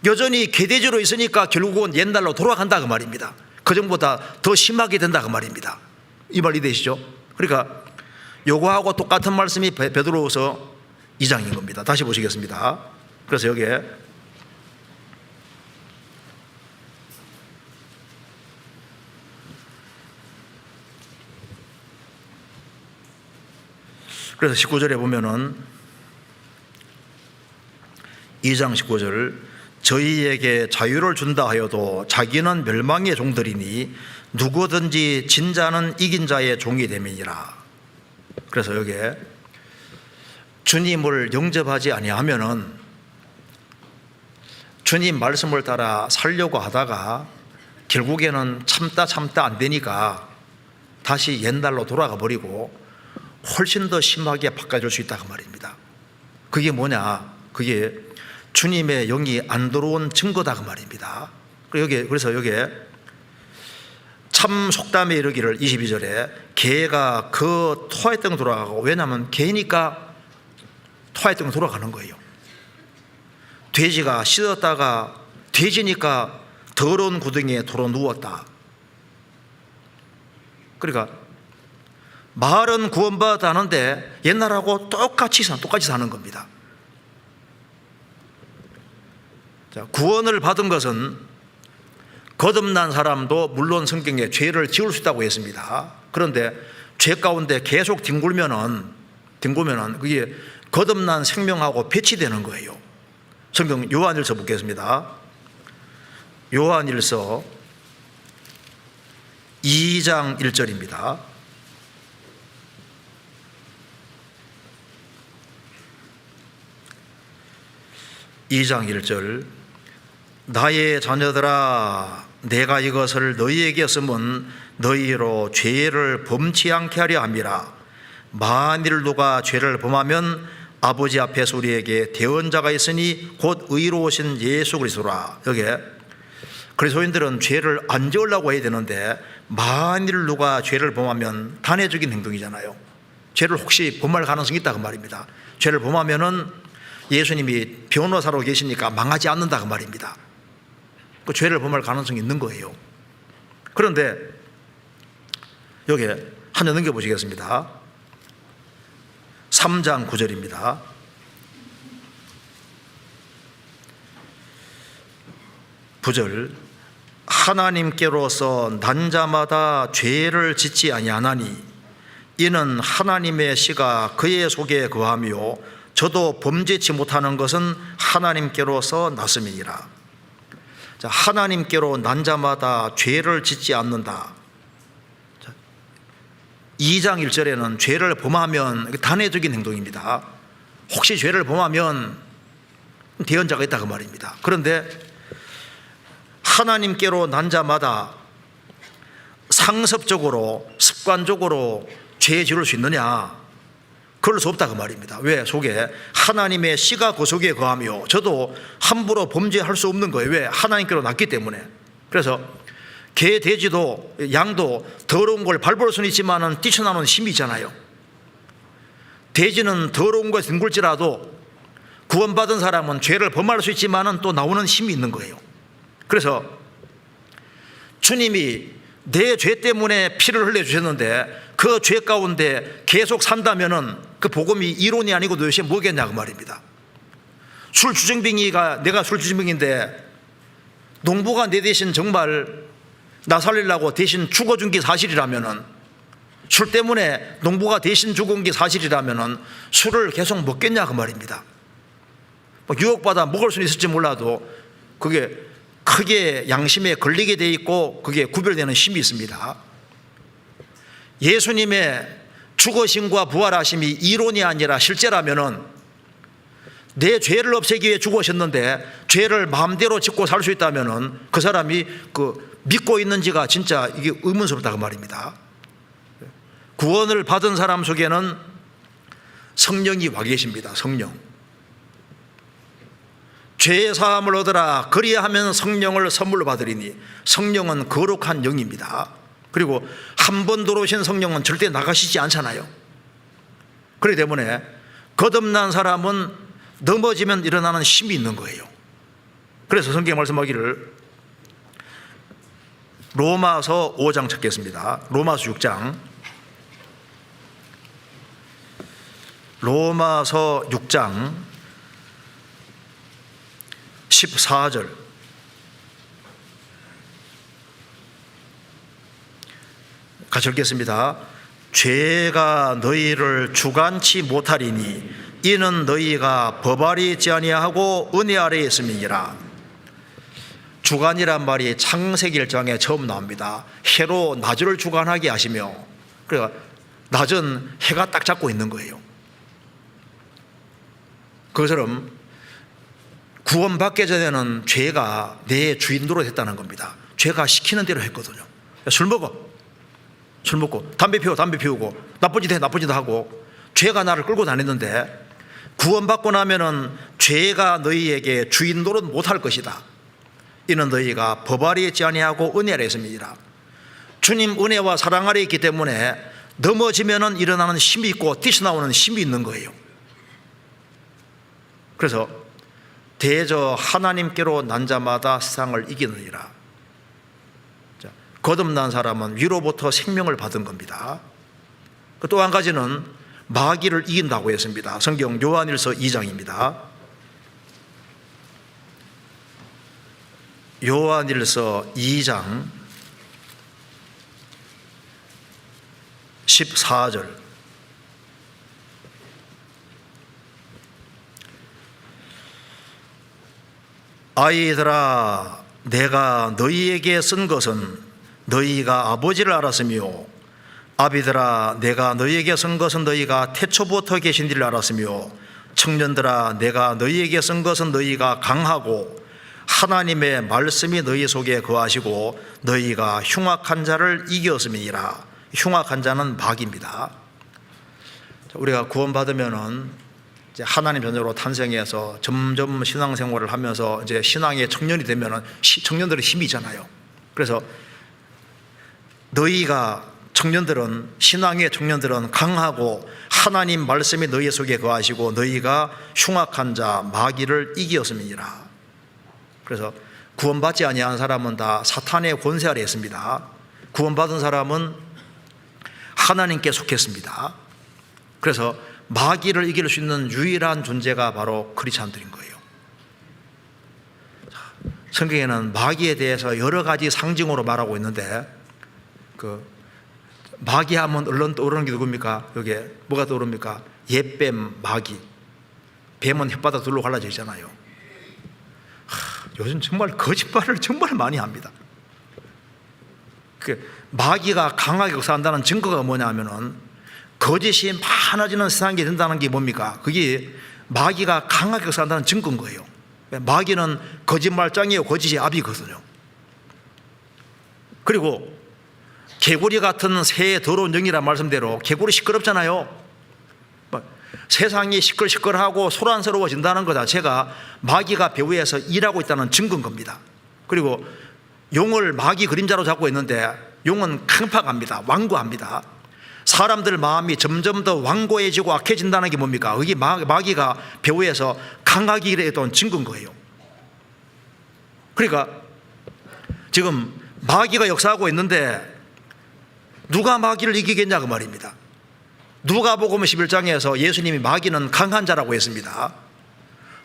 여전히 개돼지로 있으니까 결국은 옛날로 돌아간다 그 말입니다. 그전보다 더 심하게 된다 그 말입니다. 이 말 이해되시죠? 그러니까 요거하고 똑같은 말씀이 베드로후서 2장인 겁니다. 다시 보시겠습니다. 그래서 여기에 그래서 19절에 보면은 2장 19절 저희에게 자유를 준다 하여도 자기는 멸망의 종들이니 누구든지 진 자는 이긴 자의 종이 됨이니라. 그래서 여기에 주님을 영접하지 아니하면은 주님 말씀을 따라 살려고 하다가 결국에는 참다 안 되니까 다시 옛날로 돌아가 버리고 훨씬 더 심하게 바꿔줄 수 있다 그 말입니다. 그게 뭐냐? 그게 주님의 영이 안 들어온 증거다 그 말입니다. 그래서 여기에 참 속담에 이르기를 22절에 개가 그 토했던 돌아가고, 왜냐하면 개니까 토했던 돌아가는 거예요. 돼지가 씻었다가 돼지니까 더러운 구덩이에 도로 누웠다. 그러니까 말은 구원받았다는데 옛날하고 똑같이 사는 겁니다. 자, 구원을 받은 것은 거듭난 사람도 물론 성경에 죄를 지을 수 있다고 했습니다. 그런데 죄 가운데 계속 뒹굴면은 그게 거듭난 생명하고 배치되는 거예요. 성경 요한일서 보겠습니다. 요한일서 2장 1절입니다. (2장 1절) 나의 자녀들아, 내가 이것을 너희에게 쓰면 너희로 죄를 범치 않게 하려 함이라. 만일 누가 죄를 범하면 아버지 앞에서 우리에게 대언자가 있으니 곧 의로우신 예수 그리스도라. 여기에 그리스도인들은 죄를 안 지으려고 해야 되는데 만일 누가 죄를 범하면 단회적인 행동이잖아요. 죄를 혹시 범할 가능성이 있다 그 말입니다. 죄를 범하면은 예수님이 변호사로 계시니까 망하지 않는다 그 말입니다. 그 죄를 범할 가능성이 있는 거예요. 그런데 여기에 한 장 넘겨보시겠습니다. 3장 9절입니다. (9절) 하나님께로서 난 자마다 죄를 짓지 아니하나니 이는 하나님의 씨가 그의 속에 거하며 저도 범죄치 못하는 것은 하나님께로서 났음이니라. 자, 하나님께로 난 자마다 죄를 짓지 않는다. 2장 1절에는 죄를 범하면 단회적인 행동입니다. 혹시 죄를 범하면 대언자가 있다 그 말입니다. 그런데 하나님께로 난 자마다 상습적으로 습관적으로 죄 지을 수 있느냐? 그럴 수 없다 그 말입니다. 왜? 속에 하나님의 씨가 그 속에 거하며 저도 함부로 범죄할 수 없는 거예요. 왜? 하나님께로 났기 때문에. 그래서 개, 돼지도 양도 더러운 걸 밟을 수는 있지만 뛰쳐나오는 힘이 있잖아요. 돼지는 더러운 것에 뒹굴지라도 구원받은 사람은 죄를 범할 수 있지만 또 나오는 힘이 있는 거예요. 그래서 주님이 내 죄 때문에 피를 흘려주셨는데 그 죄 가운데 계속 산다면은 그 복음이 이론이 아니고 도대체 뭐겠냐 그 말입니다. 술주정뱅이가 내가 술주정뱅인데 농부가 내 대신 정말 나 살리려고 대신 죽어준 게 사실이라면은, 술 때문에 농부가 대신 죽은 게 사실이라면은 술을 계속 먹겠냐 그 말입니다. 유혹받아 먹을 수는 있을지 몰라도 그게 크게 양심에 걸리게 돼 있고 그게 구별되는 힘이 있습니다. 예수님의 죽으심과 부활하심이 이론이 아니라 실제라면은 내 죄를 없애기 위해 죽으셨는데 죄를 마음대로 짓고 살 수 있다면은 그 사람이 믿고 있는지가 진짜 이게 의문스럽다 그 말입니다. 구원을 받은 사람 속에는 성령이 와 계십니다. 성령. 죄의 사함을 얻으라 그리하면 성령을 선물로 받으리니, 성령은 거룩한 영입니다. 그리고 한 번 들어오신 성령은 절대 나가시지 않잖아요. 그렇기 때문에 거듭난 사람은 넘어지면 일어나는 힘이 있는 거예요. 그래서 성경 말씀하기를 로마서 5장 찾겠습니다. 로마서 6장, 로마서 6장 14절 같이 읽겠습니다. 죄가 너희를 주관치 못하리니 이는 너희가 법 아래 있지 아니하고 은혜 아래에 있음이니라. 주간이란 말이 창세기 1장에 처음 나옵니다. 해로 낮을 주간하게 하시며, 그러니까 낮은 해가 딱 잡고 있는 거예요. 그것처럼 구원받기 전에는 죄가 내 주인 노릇했다는 겁니다. 죄가 시키는 대로 했거든요. 술 먹고 담배 피우고 나쁜 짓 하고 죄가 나를 끌고 다녔는데, 구원받고 나면은 죄가 너희에게 주인 노릇 못할 것이다. 이는 너희가 법 아래에 있지 아니하고 은혜 아래에 있음이니라. 주님 은혜와 사랑 아래에 있기 때문에 넘어지면은 일어나는 힘이 있고 뛰쳐나오는 힘이 있는 거예요. 그래서 대저 하나님께로 난 자마다 세상을 이기느니라. 거듭난 사람은 위로부터 생명을 받은 겁니다. 또 한 가지는 마귀를 이긴다고 했습니다. 성경 요한일서 2장입니다. 요한일서 2장 14절. 아이들아, 내가 너희에게 쓴 것은 너희가 아버지를 알았으며, 아비들아, 내가 너희에게 쓴 것은 너희가 태초부터 계신 이를 알았으며, 청년들아, 내가 너희에게 쓴 것은 너희가 강하고 하나님의 말씀이 너희 속에 거하시고 너희가 흉악한 자를 이겼음이니라. 흉악한 자는 마귀입니다. 우리가 구원받으면은 이제 하나님 자녀로 탄생해서 점점 신앙생활을 하면서 이제 신앙의 청년이 되면은 청년들의 힘이 있잖아요. 그래서 너희가 신앙의 청년들은 강하고 하나님 말씀이 너희 속에 거하시고 너희가 흉악한 자 마귀를 이기었음이니라. 그래서 구원받지 아니한 사람은 다 사탄의 권세 아래에 있습니다. 구원받은 사람은 하나님께 속했습니다. 그래서 마귀를 이길 수 있는 유일한 존재가 바로 크리스찬들인 거예요. 성경에는 마귀에 대해서 여러 가지 상징으로 말하고 있는데, 마귀 하면 얼른 떠오르는 게 누굽니까? 여기에 뭐가 떠오릅니까? 옛뱀, 마귀. 뱀은 혓바닥 둘로 갈라져 있잖아요. 요즘 정말 거짓말을 정말 많이 합니다. 마귀가 강하게 역사한다는 증거가 뭐냐면은, 거짓이 많아지는 세상이 된다는 게 뭡니까? 그게 마귀가 강하게 역사한다는 증거인 거예요. 마귀는 거짓말장이에요. 거짓이 압이거든요. 그리고 개구리 같은 새의 더러운 영이란 말씀대로 개구리 시끄럽잖아요. 세상이 시끌시끌하고 소란스러워진다는 것 자체가 마귀가 배후에서 일하고 있다는 증거인 겁니다. 그리고 용을 마귀 그림자로 잡고 있는데, 용은 강팍합니다. 완고합니다. 사람들 마음이 점점 더 완고해지고 악해진다는 게 뭡니까? 그게 마귀가 배후에서 강하게 일했던 증거인 거예요. 그러니까 지금 마귀가 역사하고 있는데 누가 마귀를 이기겠냐 그 말입니다. 누가복음 11장에서 예수님이 마귀는 강한 자라고 했습니다.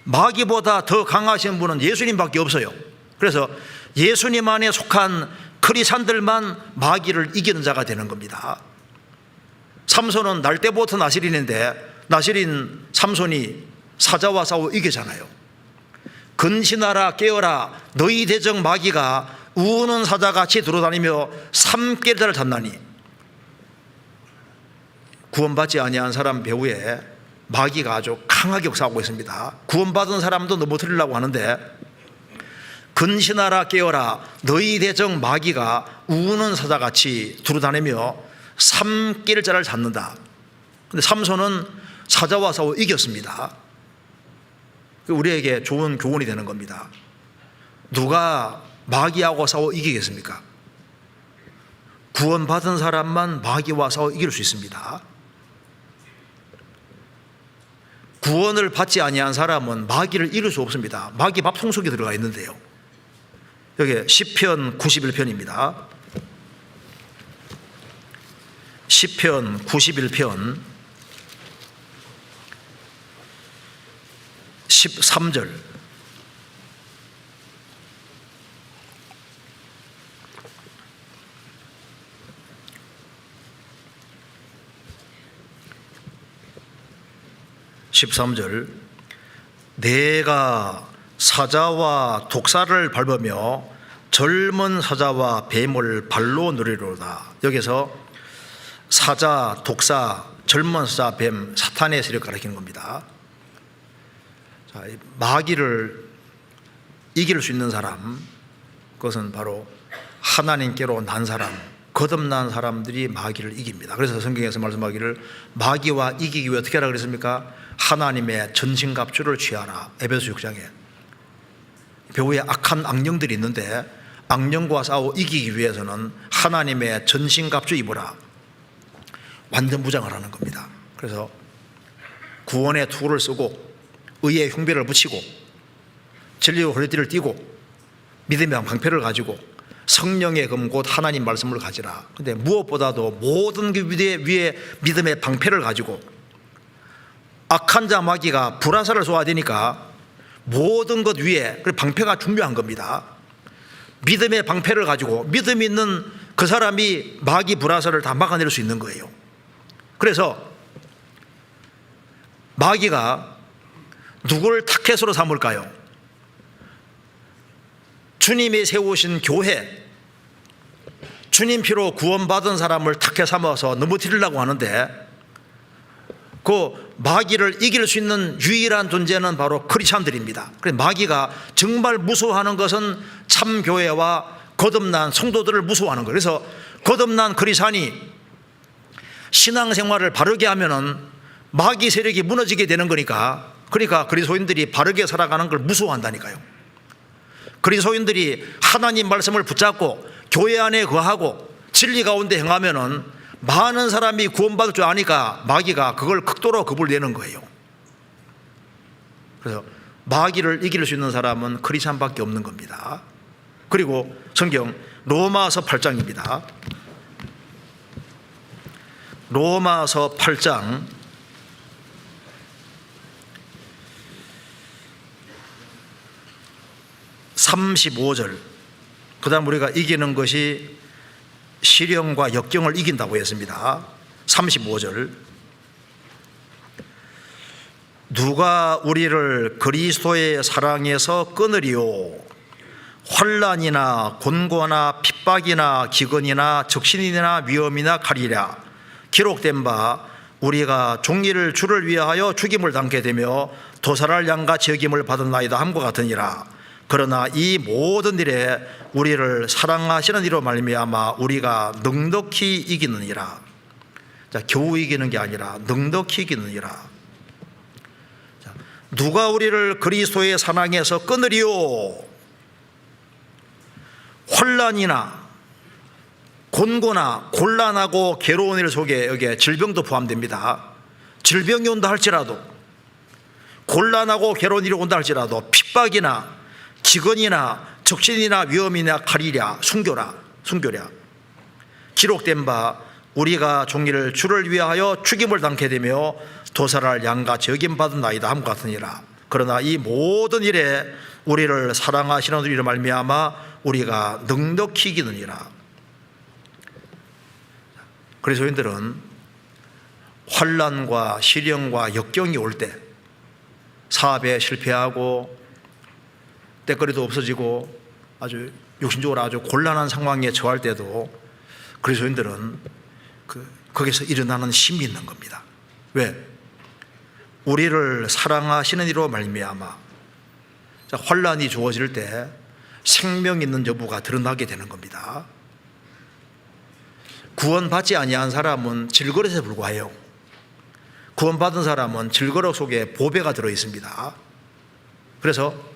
마귀보다 더 강하신 분은 예수님밖에 없어요. 그래서 예수님 안에 속한 크리스찬들만 마귀를 이기는 자가 되는 겁니다. 삼손은 날 때부터 나실인인데, 나실인 삼손이 사자와 싸워 이기잖아요. 근신하라 깨어라, 너희 대적 마귀가 우는 사자같이 돌아다니며 삼계자를 잡나니. 구원받지 아니한 사람 배후에 마귀가 아주 강하게 역사하고 있습니다. 구원받은 사람도 넘어뜨리려고 하는데, 근신하라 깨어라, 너희 대적 마귀가 우는 사자같이 돌아다니며 삼킬자를 잡는다. 근데 삼손은 사자와 싸워 이겼습니다. 우리에게 좋은 교훈이 되는 겁니다. 누가 마귀하고 싸워 이기겠습니까? 구원받은 사람만 마귀와 싸워 이길 수 있습니다. 구원을 받지 아니한 사람은 마귀를 이길 수 없습니다. 마귀 밥통 속에 들어가 있는데요. 여기 시편 91편입니다. 시편 91편 13절. 내가 사자와 독사를 밟으며 젊은 사자와 뱀을 발로 누리로다. 여기서 사자, 독사, 젊은 사자, 뱀, 사탄의 세력 가리키는 겁니다. 자, 마귀를 이길 수 있는 사람, 그것은 바로 하나님께로 난 사람, 거듭난 사람들이 마귀를 이깁니다. 그래서 성경에서 말씀하기를 마귀와 이기기 위해 어떻게 하라 그랬습니까? 하나님의 전신갑주를 취하라. 에베소 6장에 배후에 악한 악령들이 있는데 악령과 싸워 이기기 위해서는 하나님의 전신갑주 입으라. 완전 무장을 하는 겁니다. 그래서 구원의 투구를 쓰고 의의 흉배를 붙이고 진리의 허리띠를 띠고 믿음의 방패를 가지고 성령의 금 곧 하나님 말씀을 가지라. 그런데 무엇보다도 모든 그 위에 믿음의 방패를 가지고 악한 자 마귀가 불화살을 쏘아야 되니까 모든 것 위에 방패가 중요한 겁니다. 믿음의 방패를 가지고 믿음이 있는 그 사람이 마귀 불화살을 다 막아낼 수 있는 거예요. 그래서 마귀가 누구를 타켓으로 삼을까요? 주님이 세우신 교회, 주님 피로 구원받은 사람을 타켓 삼아서 넘어뜨리려고 하는데 그 마귀를 이길 수 있는 유일한 존재는 바로 크리스찬들입니다. 그래서 마귀가 정말 무서워하는 것은 참 교회와 거듭난 성도들을 무서워하는 거예요. 그래서 거듭난 크리스찬이 신앙생활을 바르게 하면은 마귀 세력이 무너지게 되는 거니까, 그러니까 그리스도인들이 바르게 살아가는 걸 무서워한다니까요. 그리스도인들이 하나님 말씀을 붙잡고 교회 안에 거하고 진리 가운데 행하면은 많은 사람이 구원받을 줄 아니까 마귀가 그걸 극도로 겁을 내는 거예요. 그래서 마귀를 이길 수 있는 사람은 크리스찬밖에 없는 겁니다. 그리고 성경 로마서 8장입니다. 로마서 8장 35절. 그 다음 우리가 이기는 것이 시련과 역경을 이긴다고 했습니다. 35절. 누가 우리를 그리스도의 사랑에서 끊으리요? 환난이나 곤고나 핍박이나 기근이나 적신이나 위험이나 칼이라. 기록된 바 우리가 종일 주를 위하여 죽임을 당게 되며 도살할 양같이 여김을 받았나이다 함과 같으니라. 그러나 이 모든 일에 우리를 사랑하시는 이로 말미암아 우리가 넉넉히 이기느니라. 자, 겨우 이기는 게 아니라 넉넉히 이기느니라. 자, 누가 우리를 그리스도의 사랑에서 끊으리요? 환난이나 곤고나 곤란하고 괴로운 일 속에 여기에 질병도 포함됩니다. 질병이 온다 할지라도, 곤란하고 괴로운 일이 온다 할지라도, 핍박이나 기근이나 적신이나 위험이나 칼이랴 순교랴 기록된 바 우리가 종일 주를 위하여 죽임을 당게 되며 도살할 양같이 여김받은 나이다 함과 같으니라. 그러나 이 모든 일에 우리를 사랑하시는 이로 말미암아 우리가 넉넉히 이기느니라. 그리스도인들은 환난과 시련과 역경이 올 때, 사업에 실패하고 때거리도 없어지고 아주 육신적으로 아주 곤란한 상황에 처할 때도 그리스도인들은 거기서 일어나는 힘이 있는 겁니다. 왜? 우리를 사랑하시는 이로 말미암아. 자, 환난이 주어질 때 생명 있는 여부가 드러나게 되는 겁니다. 구원받지 아니한 사람은 질그릇에 불과해요. 구원받은 사람은 질그릇 속에 보배가 들어 있습니다. 그래서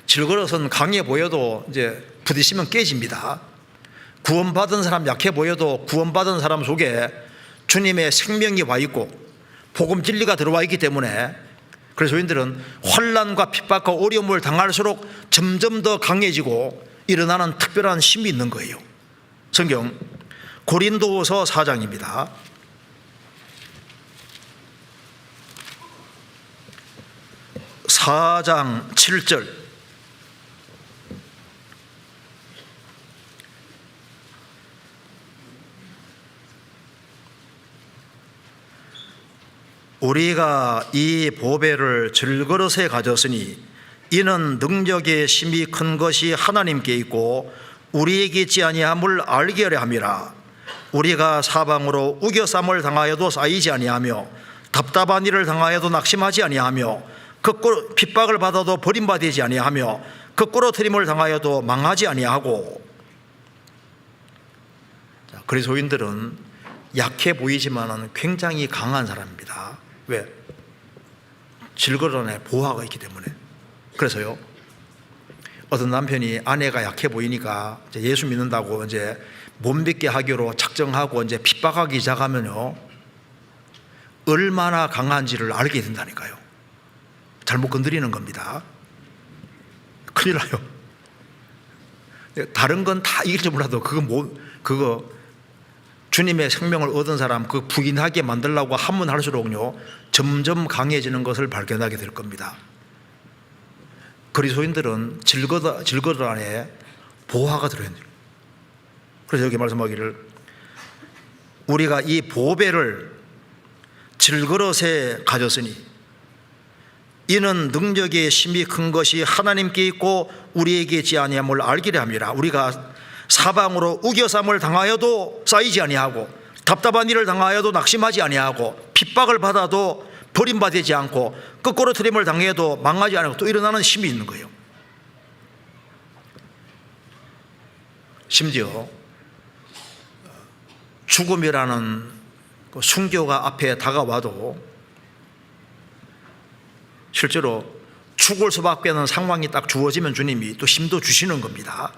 질그릇은 강해 보여도 이제 부딪히면 깨집니다. 구원받은 사람 약해 보여도 구원받은 사람 속에 주님의 생명이 와 있고 복음 진리가 들어와 있기 때문에 그리스도인들은 환난과 핍박과 어려움을 당할수록 점점 더 강해지고 일어나는 특별한 힘이 있는 거예요. 성경 고린도서 4장입니다. 4장 7절. 우리가 이 보배를 질그릇에 가졌으니 이는 능력의 심히 큰 것이 하나님께 있고 우리에게 있지 아니함을 알게 하려 함이라. 우리가 사방으로 우겨쌈을 당하여도 쌓이지 아니하며 답답한 일을 당하여도 낙심하지 아니하며 거꾸로 핍박을 받아도 버림받지 아니하며 거꾸로 트림을 당하여도 망하지 아니하고. 그리스도인들은 약해 보이지만 굉장히 강한 사람입니다. 왜? 질그릇 안에 보화가 있기 때문에. 그래서요, 어떤 남편이 아내가 약해 보이니까 이제 예수 믿는다고 이제 못 믿게 하기로 작정하고 이제 핍박하기 시작하면요, 얼마나 강한지를 알게 된다니까요. 잘못 건드리는 겁니다. 큰일 나요. 다른 건 다 이길 줄 몰라도 그거 주님의 생명을 얻은 사람 그 부인하게 만들려고 하면 할수록요 점점 강해지는 것을 발견하게 될 겁니다. 그리스도인들은 질거드 안에 보화가 들어있는 거예요. 그래서 여기 말씀하기를 우리가 이 보배를 질그릇에 가졌으니 이는 능력의 심히 큰 것이 하나님께 있고 우리에게 있지 아니함을 알기를 함이라. 우리가 사방으로 우겨쌈을 당하여도 쌓이지 아니하고 답답한 일을 당하여도 낙심하지 아니하고 핍박을 받아도 버림받지 않고 거꾸로 트림을 당해도 망하지 않고 또 일어나는 힘이 있는 거예요. 심지어 죽음이라는 순교가 앞에 다가와도 실제로 죽을 수밖에 없는 상황이 딱 주어지면 주님이 또 힘도 주시는 겁니다.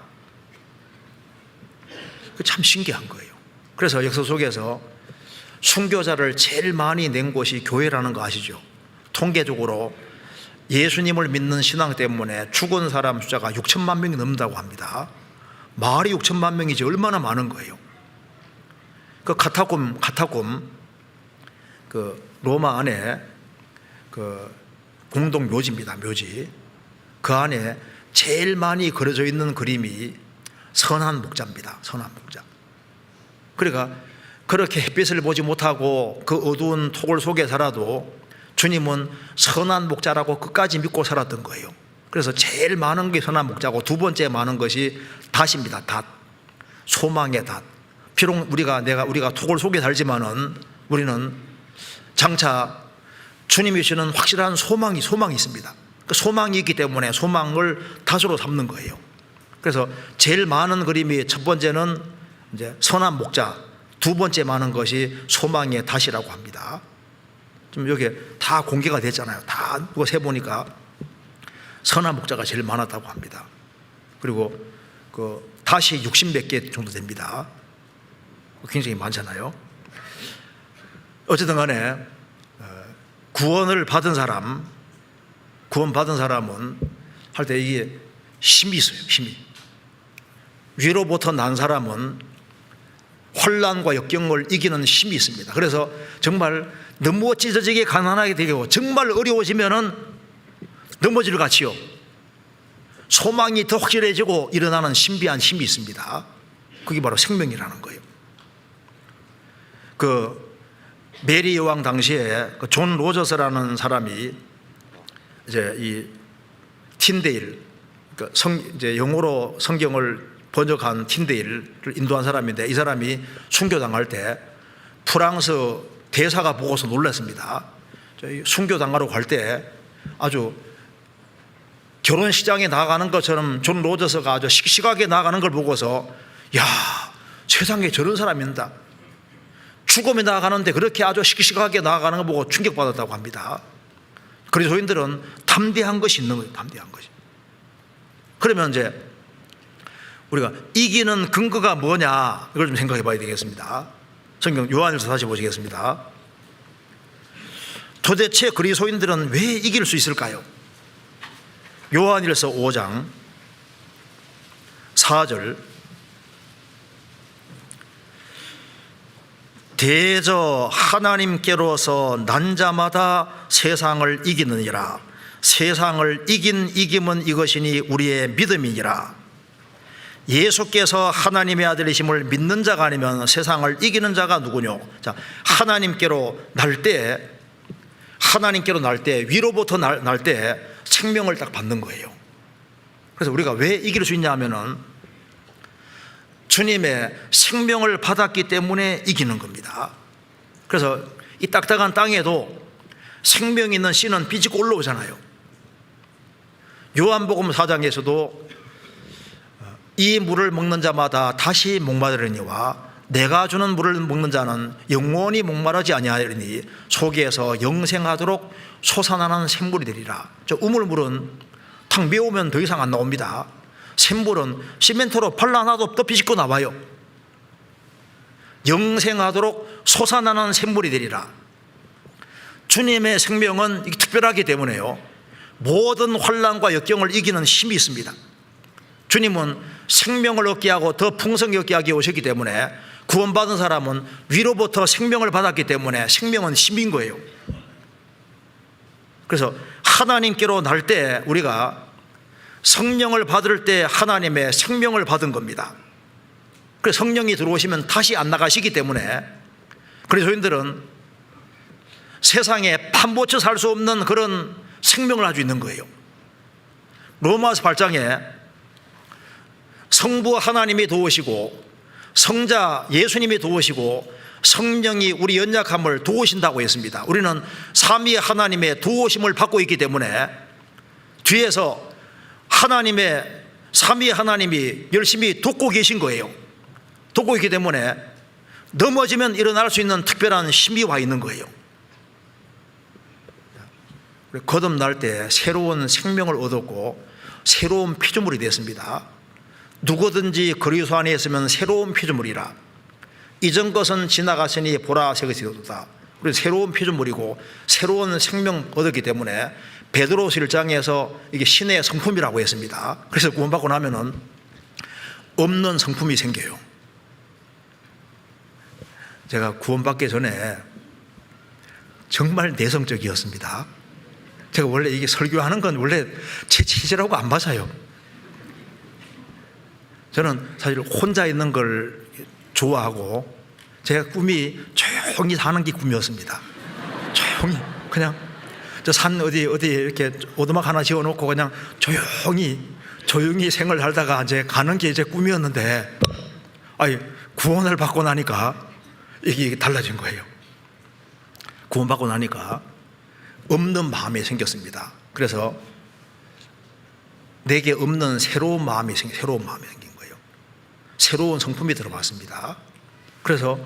참 신기한 거예요. 그래서 역사 속에서 순교자를 제일 많이 낸 곳이 교회라는 거 아시죠? 통계적으로 예수님을 믿는 신앙 때문에 죽은 사람 숫자가 6천만 명이 넘는다고 합니다. 마을이 6천만 명이지 얼마나 많은 거예요. 그 카타콤 그 로마 안에 그 공동 묘지입니다. 묘지. 그 안에 제일 많이 그려져 있는 그림이 선한 목자입니다. 선한 목자. 그러니까 그렇게 햇빛을 보지 못하고 그 어두운 토굴 속에 살아도 주님은 선한 목자라고 끝까지 믿고 살았던 거예요. 그래서 제일 많은 게 선한 목자고 두 번째 많은 것이 닷입니다. 닷. 소망의 닷. 비록 우리가 토굴 속에 살지만은 우리는 장차 주님이 주시는 확실한 소망이 있습니다. 그 소망이 있기 때문에 소망을 닷으로 삼는 거예요. 그래서 제일 많은 그림이 첫 번째는 이제 선한 목자, 두 번째 많은 것이 소망의 닷이라고 합니다. 좀 여기 다 공개가 됐잖아요. 다 누가 세보니까 선한 목자가 제일 많았다고 합니다. 그리고 그 닷이 60몇 개 정도 됩니다. 굉장히 많잖아요. 어쨌든 간에 구원 받은 사람은 할 때 이게 힘이 있어요. 힘이. 위로부터 난 사람은 혼란과 역경을 이기는 힘이 있습니다. 그래서 정말 너무 찢어지게 가난하게 되고 정말 어려워지면은 넘어질 같이요 소망이 더 확실해지고 일어나는 신비한 힘이 있습니다. 그게 바로 생명이라는 거예요. 그 메리 여왕 당시에 그 존 로저스라는 사람이 이제 이 틴데일, 이제 영어로 성경을 번역한 틴데일을 인도한 사람인데 이 사람이 순교당할 때 프랑스 대사가 보고서 놀랐습니다. 순교당하러 갈 때 아주 결혼시장에 나가는 것처럼 존 로저스가 아주 씩씩하게 나가는 걸 보고서 야, 세상에 저런 사람이 있다. 죽음에 나가는데 그렇게 아주 씩씩하게 나가는 걸 보고 충격받았다고 합니다. 그리스도인들은 담대한 것이 있는 거예요. 담대한 것이. 그러면 이제 우리가 이기는 근거가 뭐냐 이걸 좀 생각해 봐야 되겠습니다. 성경 요한일서 다시 보시겠습니다. 도대체 그리스도인들은 왜 이길 수 있을까요? 요한일서 5장 4절 대저 하나님께로서 난 자마다 세상을 이기느니라. 세상을 이긴 이김은 이것이니 우리의 믿음이니라. 예수께서 하나님의 아들이심을 믿는 자가 아니면 세상을 이기는 자가 누구뇨? 자, 하나님께로 날 때 위로부터 날 때 생명을 딱 받는 거예요. 그래서 우리가 왜 이길 수 있냐 하면은 주님의 생명을 받았기 때문에 이기는 겁니다. 그래서 이 딱딱한 땅에도 생명 있는 씨는 비치고 올라오잖아요. 요한복음 4장에서도 이 물을 먹는 자마다 다시 목마르니와 내가 주는 물을 먹는 자는 영원히 목마르지 아니하리니 속에서 영생하도록 솟아나는 샘물이 되리라. 저 우물물은 탁 메우면 더 이상 안 나옵니다. 샘물은 시멘트로 발라놔도 또 비집고 나와요. 영생하도록 솟아나는 샘물이 되리라. 주님의 생명은 특별하기 때문에요, 모든 환난과 역경을 이기는 힘이 있습니다. 주님은 생명을 얻게 하고 더 풍성히 얻게 하기 오셨기 때문에, 구원받은 사람은 위로부터 생명을 받았기 때문에 생명은 힘인 거예요. 그래서 하나님께로 날 때 우리가 성령을 받을 때 하나님의 생명을 받은 겁니다. 그래서 성령이 들어오시면 다시 안 나가시기 때문에, 그래서 저희들은 세상에 판보쳐 살 수 없는 그런 생명을 가지고 있는 거예요. 로마서 8장에 성부 하나님이 도우시고 성자 예수님이 도우시고 성령이 우리 연약함을 도우신다고 했습니다. 우리는 삼위 하나님의 도우심을 받고 있기 때문에 뒤에서 하나님의 삼위 하나님이 열심히 돕고 계신 거예요. 돕고 있기 때문에 넘어지면 일어날 수 있는 특별한 힘이 와 있는 거예요. 거듭날 때 새로운 생명을 얻었고 새로운 피조물이 됐습니다. 누구든지 그리스도 안에 있으면 새로운 피조물이라. 이전 것은 지나갔으니 보라 새 것이 되었다. 그래서 새로운 피조물이고 새로운 생명 얻었기 때문에 베드로서 1장에서 이게 신의 성품이라고 했습니다. 그래서 구원받고 나면은 없는 성품이 생겨요. 제가 구원받기 전에 정말 내성적이었습니다. 제가 원래 이게 설교하는 건 원래 제 체질하고 안 맞아요. 저는 사실 혼자 있는 걸 좋아하고, 제가 꿈이 조용히 사는 게 꿈이었습니다. 조용히 그냥 저 산 어디 이렇게 오두막 하나 지어놓고 그냥 조용히 생을 살다가 이제 가는 게 제 꿈이었는데, 구원을 받고 나니까 이게 달라진 거예요. 구원받고 나니까 없는 마음이 생겼습니다. 그래서 내게 없는 새로운 마음이 생긴 거예요. 새로운 성품이 들어왔습니다. 그래서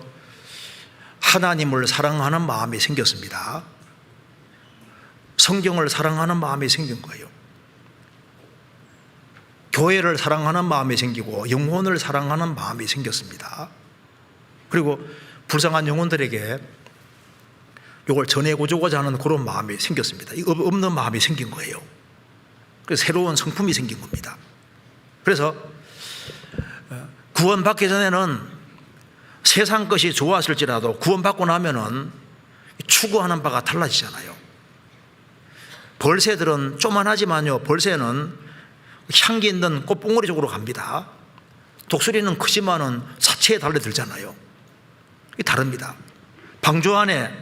하나님을 사랑하는 마음이 생겼습니다. 성경을 사랑하는 마음이 생긴 거예요. 교회를 사랑하는 마음이 생기고 영혼을 사랑하는 마음이 생겼습니다. 그리고 불쌍한 영혼들에게 이걸 전해주고자 하는 그런 마음이 생겼습니다. 없는 마음이 생긴 거예요. 그래서 새로운 성품이 생긴 겁니다. 그래서 구원받기 전에는 세상 것이 좋았을지라도 구원받고 나면은 추구하는 바가 달라지잖아요. 벌새들은 쪼만하지만요, 벌새는 향기 있는 꽃봉오리 쪽으로 갑니다. 독수리는 크지만은 사체에 달려들잖아요. 이게 다릅니다. 방주 안에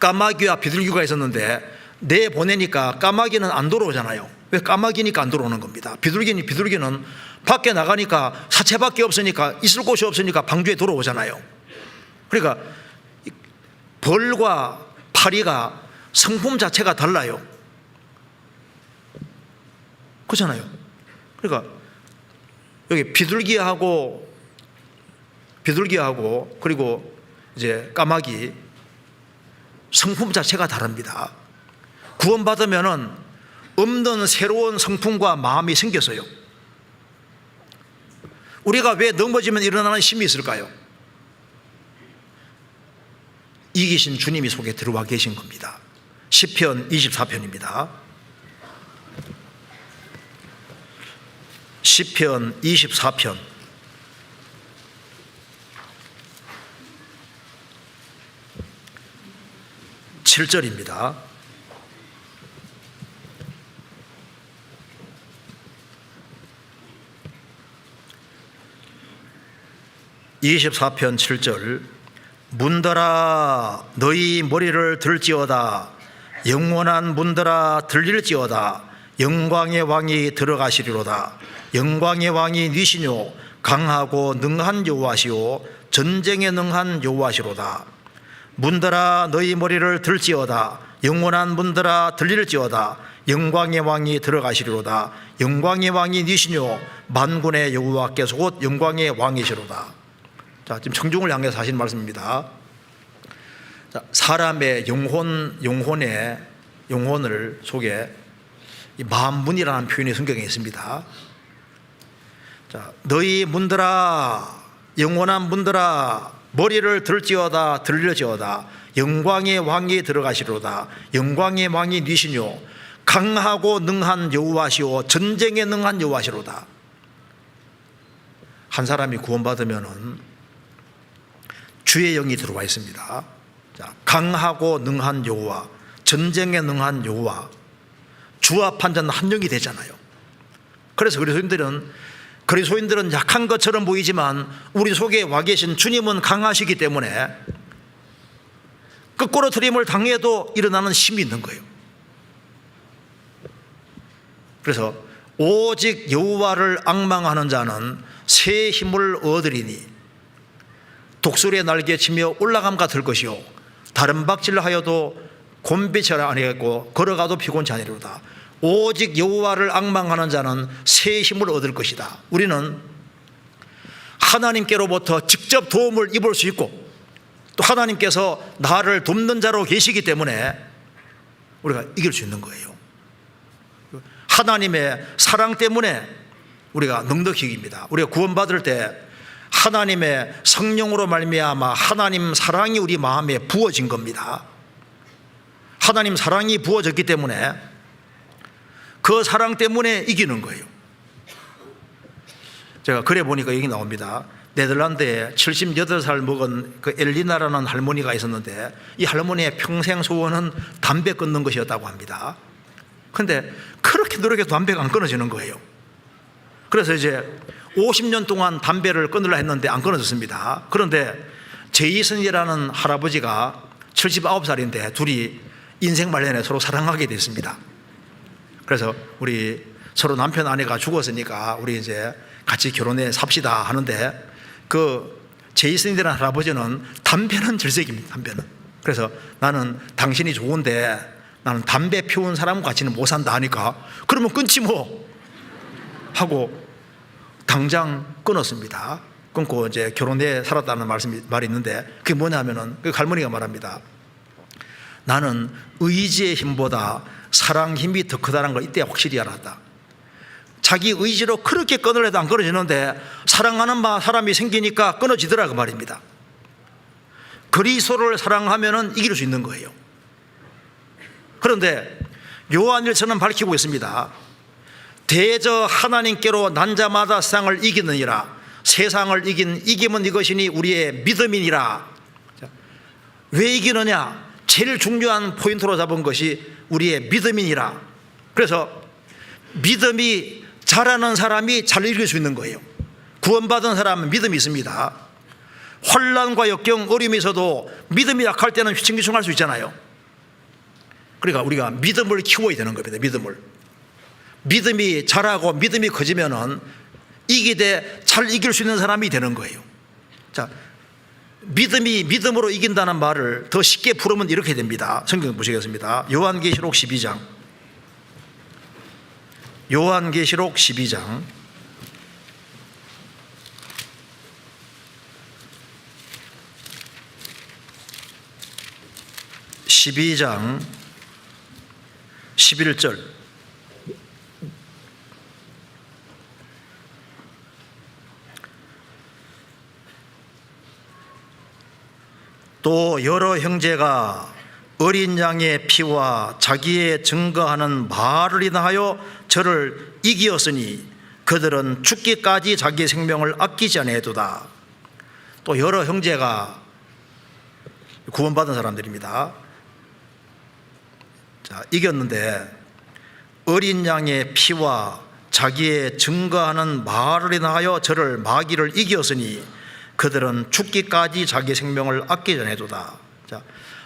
까마귀와 비둘기가 있었는데 내보내니까 까마귀는 안 돌아오잖아요. 왜? 까마귀니까 안 들어오는 겁니다. 비둘기는 밖에 나가니까 사체밖에 없으니까, 있을 곳이 없으니까 방주에 들어오잖아요. 그러니까 벌과 파리가 성품 자체가 달라요. 그렇잖아요. 그러니까 여기 비둘기하고 그리고 이제 까마귀 성품 자체가 다릅니다. 구원받으면은 없는 새로운 성품과 마음이 생겼어요. 우리가 왜 넘어지면 일어나는 힘이 있을까요? 이기신 주님이 속에 들어와 계신 겁니다. 시편 24편입니다. 시편 24편 7절입니다. (24편) 7절 문들아 너희 머리를 들지어다 영원한 문들아 들릴지어다. 영광의 왕이 들어가시리로다. 영광의 왕이 니시뇨 강하고 능한 여호와시오 전쟁에 능한 여호와시로다. 문들아 너희 머리를 들지어다. 영원한 문들아 들릴지어다. 영광의 왕이 들어가시리로다. 영광의 왕이 니시뇨 만군의 여호와께서 곧 영광의 왕이시로다. 자, 지금 청중을 향해서 하신 말씀입니다. 자, 사람의 영혼을 속에 이 만문이라는 표현이 성경에 있습니다. 자, 너희 문들아 영원한 문들아 머리를 들지어다 들릴지어다. 영광의 왕이 들어가시리로다. 영광의 왕이 니시뇨 강하고 능한 여호와시오 전쟁에 능한 여호와시로다. 한 사람이 구원받으면은 주의 영이 들어와 있습니다. 자, 강하고 능한 여호와, 전쟁에 능한 여호와, 주와 판자는 한 영이 되잖아요. 그래서 그리스도인들은 약한 것처럼 보이지만 우리 속에 와 계신 주님은 강하시기 때문에 거꾸로 트림을 당해도 일어나는 힘이 있는 거예요. 그래서 오직 여호와를 앙망하는 자는 새 힘을 얻으리니 독수리의 날개치며 올라감 같을 것이요 다른 박질하여도 곤비처럼 아니겠고 걸어가도 피곤치 아니리로다. 오직 여호와를 앙망하는 자는 새 힘을 얻을 것이다. 우리는 하나님께로부터 직접 도움을 입을 수 있고 또 하나님께서 나를 돕는 자로 계시기 때문에 우리가 이길 수 있는 거예요. 하나님의 사랑 때문에 우리가 넉넉히 이깁니다. 우리가 구원받을 때 하나님의 성령으로 말미암아 하나님 사랑이 우리 마음에 부어진 겁니다. 하나님 사랑이 부어졌기 때문에 그 사랑 때문에 이기는 거예요. 제가 그래 보니까 여기 나옵니다. 네덜란드에 78살 먹은 그 엘리나라는 할머니가 있었는데 이 할머니의 평생 소원은 담배 끊는 것이었다고 합니다. 그런데 그렇게 노력해도 담배가 안 끊어지는 거예요. 그래서 이제 50년 동안 담배를 끊으려 했는데 안 끊어졌습니다. 그런데 제이슨이라는 할아버지가 79살인데 둘이 인생 말년에 서로 사랑하게 됐습니다. 그래서 우리 서로 남편 아내가 죽었으니까 우리 이제 같이 결혼해 삽시다 하는데 그 제이슨이라는 할아버지는 담배는 질색입니다. 담배는. 그래서 나는 당신이 좋은데 나는 담배 피운 사람 같이는 못 산다 하니까 그러면 끊지 뭐 하고 당장 끊었습니다. 끊고 이제 결혼해 살았다는 말이 있는데 그게 뭐냐면은 그 할머니가 말합니다. 나는 의지의 힘보다 사랑 힘이 더 크다는 걸 이때 확실히 알았다. 자기 의지로 그렇게 끊으려도 안 끊어지는데 사랑하는 사람이 생기니까 끊어지더라 그 말입니다. 그리스도를 사랑하면은 이길 수 있는 거예요. 그런데 요한일서는 밝히고 있습니다. 대저 하나님께로 난 자마다 세상을 이기느니라. 세상을 이김은 이것이니 우리의 믿음이니라. 왜 이기느냐? 제일 중요한 포인트로 잡은 것이 우리의 믿음이니라. 그래서 믿음이 잘하는 사람이 잘 이길 수 있는 거예요. 구원받은 사람은 믿음이 있습니다. 혼란과 역경, 어려움이 있어도 믿음이 약할 때는 휘청휘청할 수 있잖아요. 그러니까 우리가 믿음을 키워야 되는 겁니다. 믿음이 잘하고 믿음이 커지면은 이기되 잘 이길 수 있는 사람이 되는 거예요. 자, 믿음이 믿음으로 이긴다는 말을 더 쉽게 풀으면 이렇게 됩니다. 성경 보시겠습니다. 요한계시록 12장. 요한계시록 12장. 12장 11절. 또 여러 형제가 어린 양의 피와 자기의 증거하는 말을 인하여 저를 이기었으니 그들은 죽기까지 자기 생명을 아끼지 아니하도다. 또 여러 형제가 구원받은 사람들입니다. 자, 이겼는데 어린 양의 피와 자기의 증거하는 말을 인하여 저를 마귀를 이기었으니 그들은 죽기까지 자기 생명을 아끼지 아니하도다. 자,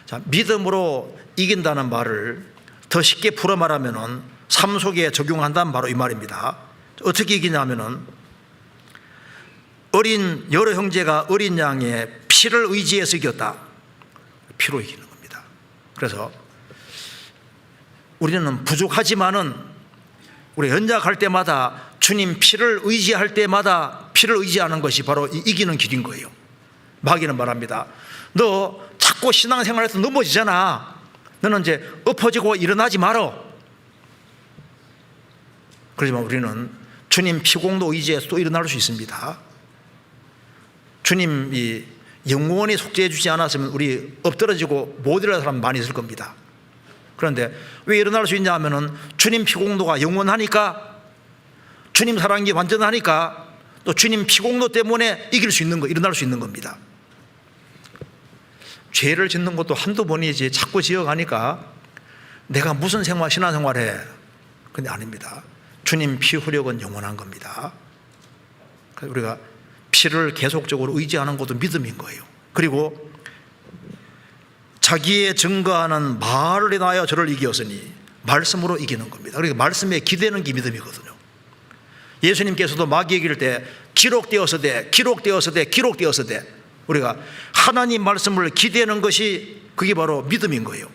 자, 믿음으로 이긴다는 말을 더 쉽게 풀어 말하면은 삶 속에 적용한다는 바로 이 말입니다. 어떻게 이기냐면은 어린 여러 형제가 어린 양의 피를 의지해서 이겼다. 피로 이기는 겁니다. 그래서 우리는 부족하지만은 우리 연약할 때마다 주님 피를 의지할 때마다 피를 의지하는 것이 바로 이기는 길인 거예요. 마귀는 말합니다. 너 자꾸 신앙생활에서 넘어지잖아. 너는 이제 엎어지고 일어나지 말어. 그렇지만 우리는 주님 피공도 의지해서 또 일어날 수 있습니다. 주님이 영원히 속죄해 주지 않았으면 우리 엎드러지고 못 일어날 사람 많이 있을 겁니다. 그런데 왜 일어날 수 있냐 하면은 주님 피공도가 영원하니까, 주님 사랑이 완전하니까, 또 주님 피공도 때문에 이길 수 있는 거, 일어날 수 있는 겁니다. 죄를 짓는 것도 한두 번이지 자꾸 지어가니까 내가 무슨 신앙생활해. 근데 아닙니다. 주님 피 후력은 영원한 겁니다. 그래서 우리가 피를 계속적으로 의지하는 것도 믿음인 거예요. 그리고 자기의 증거하는 말을 인하여 저를 이기었으니, 말씀으로 이기는 겁니다. 그러니까 말씀에 기대는 게 믿음이거든요. 예수님께서도 마귀에게 이길 때 기록되었으되 기록되었으되 기록되었으되, 우리가 하나님 말씀을 기대는 것이 그게 바로 믿음인 거예요.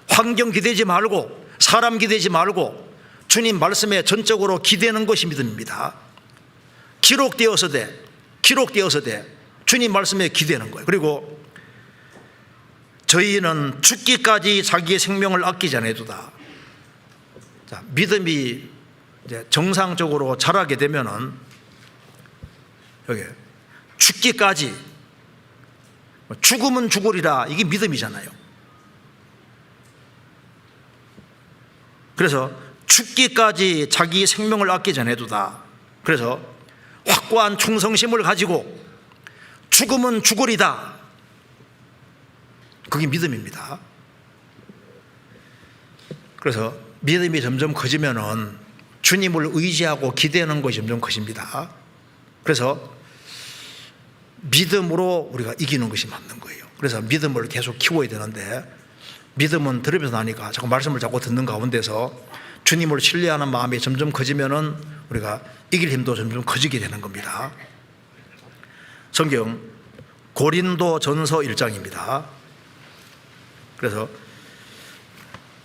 환경 기대지 말고 사람 기대지 말고 주님 말씀에 전적으로 기대는 것이 믿음입니다. 기록되었으되 기록되었으되 주님 말씀에 기대는 거예요. 그리고 저희는 죽기까지 자기의 생명을 아끼지 아니하도다. 자, 믿음이 이제 정상적으로 자라게 되면은 여기 죽기까지, 죽으면 죽으리라, 이게 믿음이잖아요. 그래서 죽기까지 자기 생명을 아끼지 아니하도다. 그래서 확고한 충성심을 가지고 죽으면 죽으리다, 그게 믿음입니다. 그래서 믿음이 점점 커지면은 주님을 의지하고 기대하는 것이 점점 커집니다. 그래서 믿음으로 우리가 이기는 것이 맞는 거예요. 그래서 믿음을 계속 키워야 되는데, 믿음은 들으면서 나니까 자꾸 말씀을 자꾸 듣는 가운데서 주님을 신뢰하는 마음이 점점 커지면은 우리가 이길 힘도 점점 커지게 되는 겁니다. 성경 고린도 전서 1장입니다. 그래서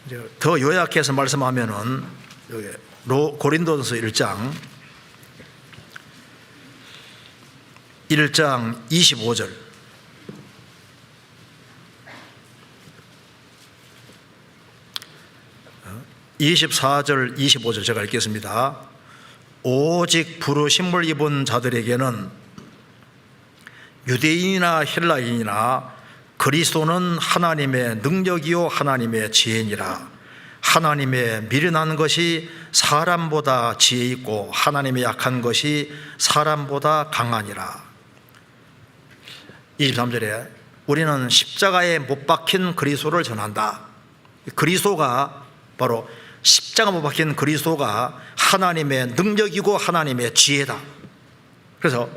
이제 더 요약해서 말씀하면은 여기 고린도전서 1장 25절, 24절, 25절 제가 읽겠습니다. 오직 부르심을 입은 자들에게는 유대인이나 헬라인이나 그리스도는 하나님의 능력이요 하나님의 지혜니라. 하나님의 미련한 것이 사람보다 지혜 있고 하나님의 약한 것이 사람보다 강하니라. 23절에 우리는 십자가에 못 박힌 그리스도를 전한다. 그리스도가 바로 십자가 못 박힌 그리스도가 하나님의 능력이고 하나님의 지혜다. 그래서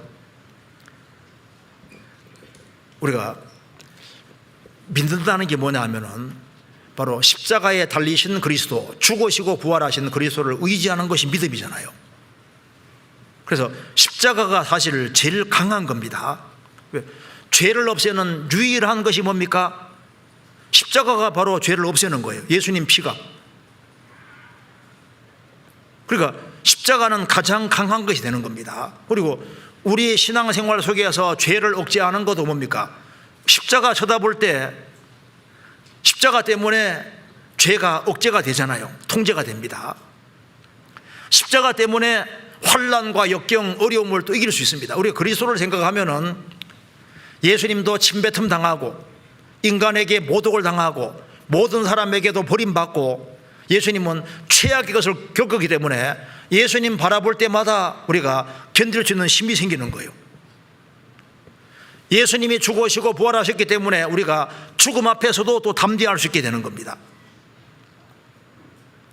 우리가 믿는다는 게 뭐냐 하면은 바로 십자가에 달리신 그리스도, 죽으시고 부활하신 그리스도를 의지하는 것이 믿음이잖아요. 그래서 십자가가 사실 제일 강한 겁니다. 왜? 죄를 없애는 유일한 것이 뭡니까? 십자가가 바로 죄를 없애는 거예요. 예수님 피가. 그러니까 십자가는 가장 강한 것이 되는 겁니다. 그리고 우리의 신앙생활 속에서 죄를 억제하는 것도 뭡니까? 십자가 쳐다볼 때 십자가 때문에 죄가 억제가 되잖아요. 통제가 됩니다. 십자가 때문에 환난과 역경, 어려움을 또 이길 수 있습니다. 우리가 그리스도를 생각하면은 예수님도 침뱉음 당하고 인간에게 모독을 당하고 모든 사람에게도 버림받고 예수님은 최악의 것을 겪었기 때문에 예수님 바라볼 때마다 우리가 견딜 수 있는 힘이 생기는 거예요. 예수님이 죽으시고 부활하셨기 때문에 우리가 죽음 앞에서도 또 담대할 수 있게 되는 겁니다.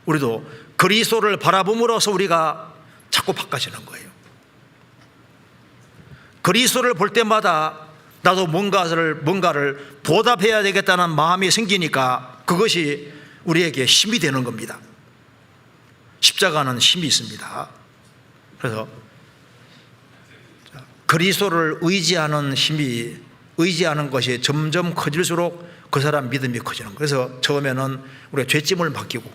우리도 그리스도를 바라봄으로써 우리가 자꾸 바꿔지는 거예요. 그리스도를 볼 때마다 나도 뭔가를 보답해야 되겠다는 마음이 생기니까 그것이 우리에게 힘이 되는 겁니다. 십자가는 힘이 있습니다. 그래서 그리스도를 의지하는 것이 점점 커질수록 그 사람 믿음이 커지는 거예요. 그래서 처음에는 우리가 죄짐을 맡기고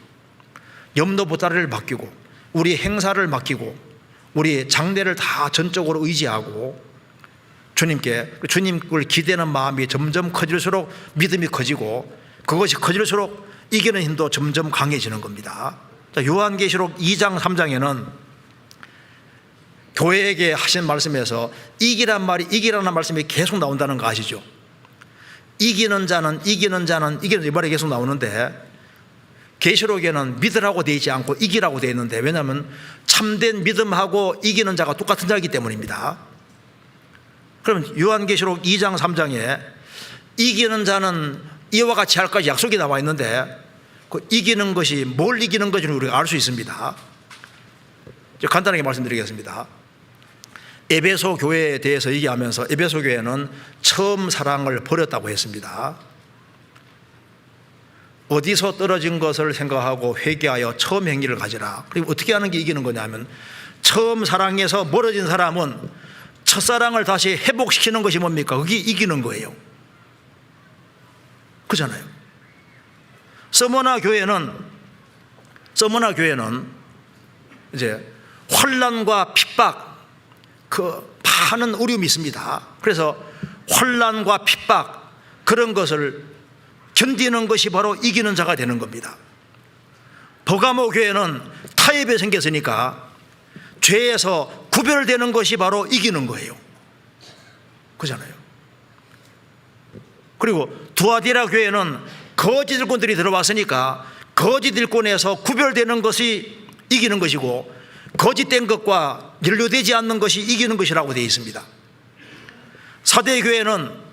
염도보따리를 맡기고 우리 행사를 맡기고 우리 장래를 다 전적으로 의지하고 주님을 기대는 마음이 점점 커질수록 믿음이 커지고 그것이 커질수록 이기는 힘도 점점 강해지는 겁니다. 요한계시록 2장 3장에는 교회에게 하신 말씀에서 이기라는 말씀이 계속 나온다는 거 아시죠? 이기는 자는 이 말이 계속 나오는데 계시록에는 믿으라고 되어 있지 않고 이기라고 되어 있는데, 왜냐하면 참된 믿음하고 이기는 자가 똑같은 자이기 때문입니다. 그럼 요한계시록 2장 3장에 이기는 자는 이와 같이 할 것이 약속이 나와 있는데 그 이기는 것이 뭘 이기는 것인지 우리가 알 수 있습니다. 간단하게 말씀드리겠습니다. 에베소 교회에 대해서 얘기하면서 에베소 교회는 처음 사랑을 버렸다고 했습니다. 어디서 떨어진 것을 생각하고 회개하여 처음 행위를 가지라. 그리고 어떻게 하는 게 이기는 거냐면, 처음 사랑에서 멀어진 사람은 첫사랑을 다시 회복시키는 것이 뭡니까? 그게 이기는 거예요. 그렇잖아요. 서머나 교회는 이제 환난과 핍박, 그 많은 어려움이 있습니다. 그래서 환난과 핍박, 그런 것을 견디는 것이 바로 이기는 자가 되는 겁니다. 버가모 교회는 타협이 생겼으니까 죄에서 구별되는 것이 바로 이기는 거예요. 그렇잖아요. 그리고 두아디라 교회는 거짓 일꾼들이 들어왔으니까 거짓 일꾼에서 구별되는 것이 이기는 것이고, 거짓된 것과 연루되지 않는 것이 이기는 것이라고 되어 있습니다. 사대교회는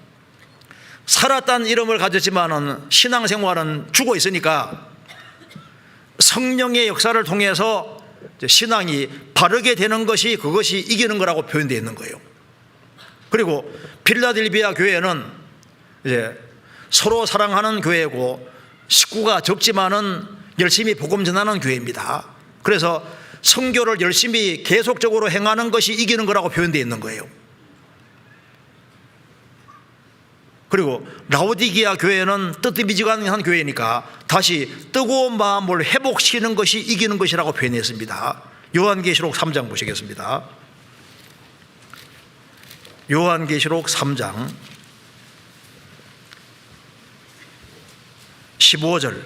살았다는 이름을 가졌지만 신앙생활은 죽어 있으니까 성령의 역사를 통해서 신앙이 바르게 되는 것이, 그것이 이기는 거라고 표현되어 있는 거예요. 그리고 필라델비아 교회는 이제 서로 사랑하는 교회고 식구가 적지만은 열심히 복음 전하는 교회입니다. 그래서 선교를 열심히 계속적으로 행하는 것이 이기는 거라고 표현되어 있는 거예요. 그리고 라오디게아 교회는 뜨뜻미지근한 교회니까 다시 뜨거운 마음을 회복시키는 것이 이기는 것이라고 표현했습니다. 요한계시록 3장 보시겠습니다. 요한계시록 3장 15절.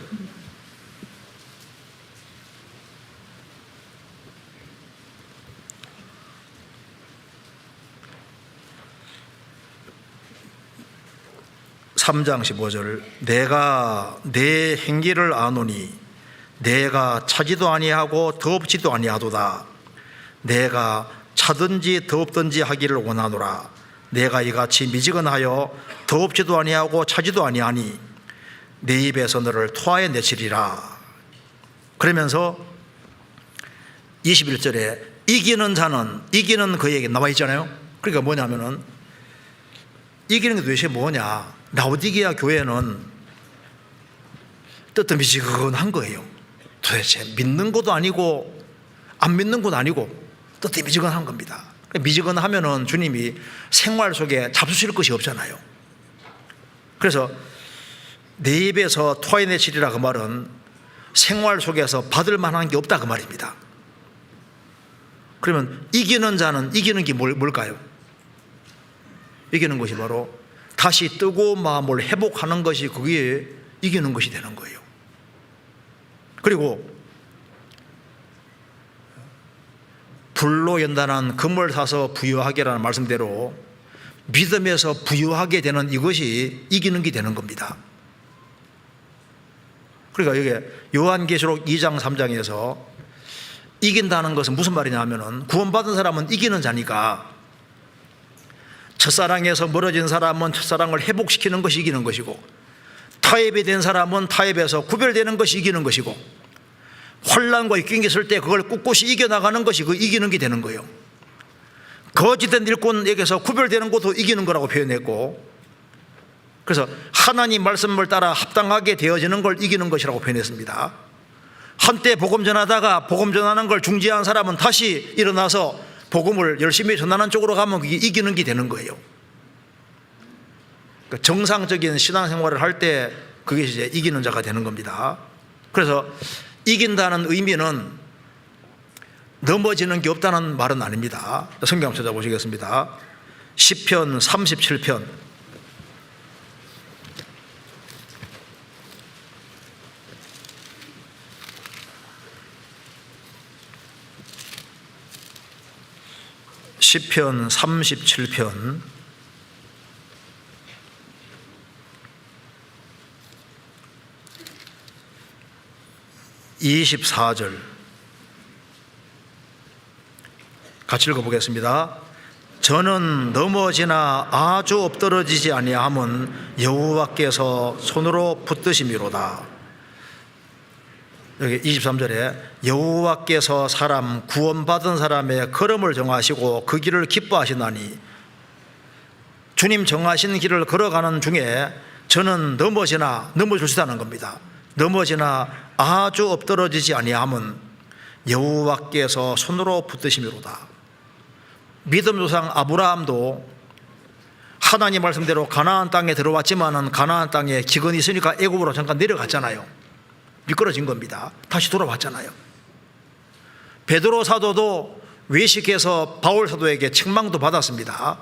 (3장 15절) 내가 내 행기를 아노니 내가 차지도 아니하고 더없지도 아니하도다. 내가 차든지 더없든지 하기를 원하노라. 내가 이같이 미지근하여 더없지도 아니하고 차지도 아니하니 내 입에서 너를 토하여 내치리라. 그러면서 21절에 이기는 자는, 이기는 그에게 나와 있잖아요. 그러니까 뭐냐면은 이기는 게 도대체 뭐냐? 라오디게아 교회는 뜨뜻미지근한 거예요. 도대체 믿는 것도 아니고 안 믿는 것도 아니고 뜨뜻미지근한 겁니다. 미지근하면은 주님이 생활 속에 잡수실 것이 없잖아요. 그래서 내 입에서 토해내치리라, 그 말은 생활 속에서 받을 만한 게 없다, 그 말입니다. 그러면 이기는 자는, 이기는 게 뭘까요? 이기는 것이 바로 다시 뜨거운 마음을 회복하는 것이, 그게 이기는 것이 되는 거예요. 그리고 불로 연단한 금을 사서 부유하게라는 말씀대로 믿음에서 부유하게 되는 이것이 이기는 게 되는 겁니다. 그러니까 이게 요한계시록 2장 3장에서 이긴다는 것은 무슨 말이냐 하면은, 구원받은 사람은 이기는 자니까 첫사랑에서 멀어진 사람은 첫사랑을 회복시키는 것이 이기는 것이고, 타협이 된 사람은 타협에서 구별되는 것이 이기는 것이고, 환난과 역경이 있을 때 그걸 꿋꿋이 이겨나가는 것이 그 이기는 게 되는 거예요. 거짓된 일꾼에게서 구별되는 것도 이기는 거라고 표현했고, 그래서 하나님 말씀을 따라 합당하게 되어지는 걸 이기는 것이라고 표현했습니다. 한때 복음 전하다가 복음 전하는 걸 중지한 사람은 다시 일어나서 복음을 열심히 전하는 쪽으로 가면 그게 이기는 게 되는 거예요. 그러니까 정상적인 신앙생활을 할 때 그게 이제 이기는 자가 되는 겁니다. 그래서 이긴다는 의미는 넘어지는 게 없다는 말은 아닙니다. 성경 한번 찾아보시겠습니다. 시편 37편 37편 24절 같이 읽어보겠습니다. 저는 넘어지나 아주 엎드러지지 아니함은 여호와께서 손으로 붙드심이로다. 여기 23절에 여호와께서 사람 구원받은 사람의 걸음을 정하시고 그 길을 기뻐하시나니, 주님 정하신 길을 걸어가는 중에 저는 넘어질 수 있다는 겁니다. 넘어지나 아주 엎드러지지 아니함은 여호와께서 손으로 붙드심이로다. 믿음 조상 아브라함도 하나님 말씀대로 가나안 땅에 들어왔지만은 가나안 땅에 기근이 있으니까 애굽으로 잠깐 내려갔잖아요. 미끄러진 겁니다. 다시 돌아왔잖아요. 베드로 사도도 외식해서 바울 사도에게 책망도 받았습니다.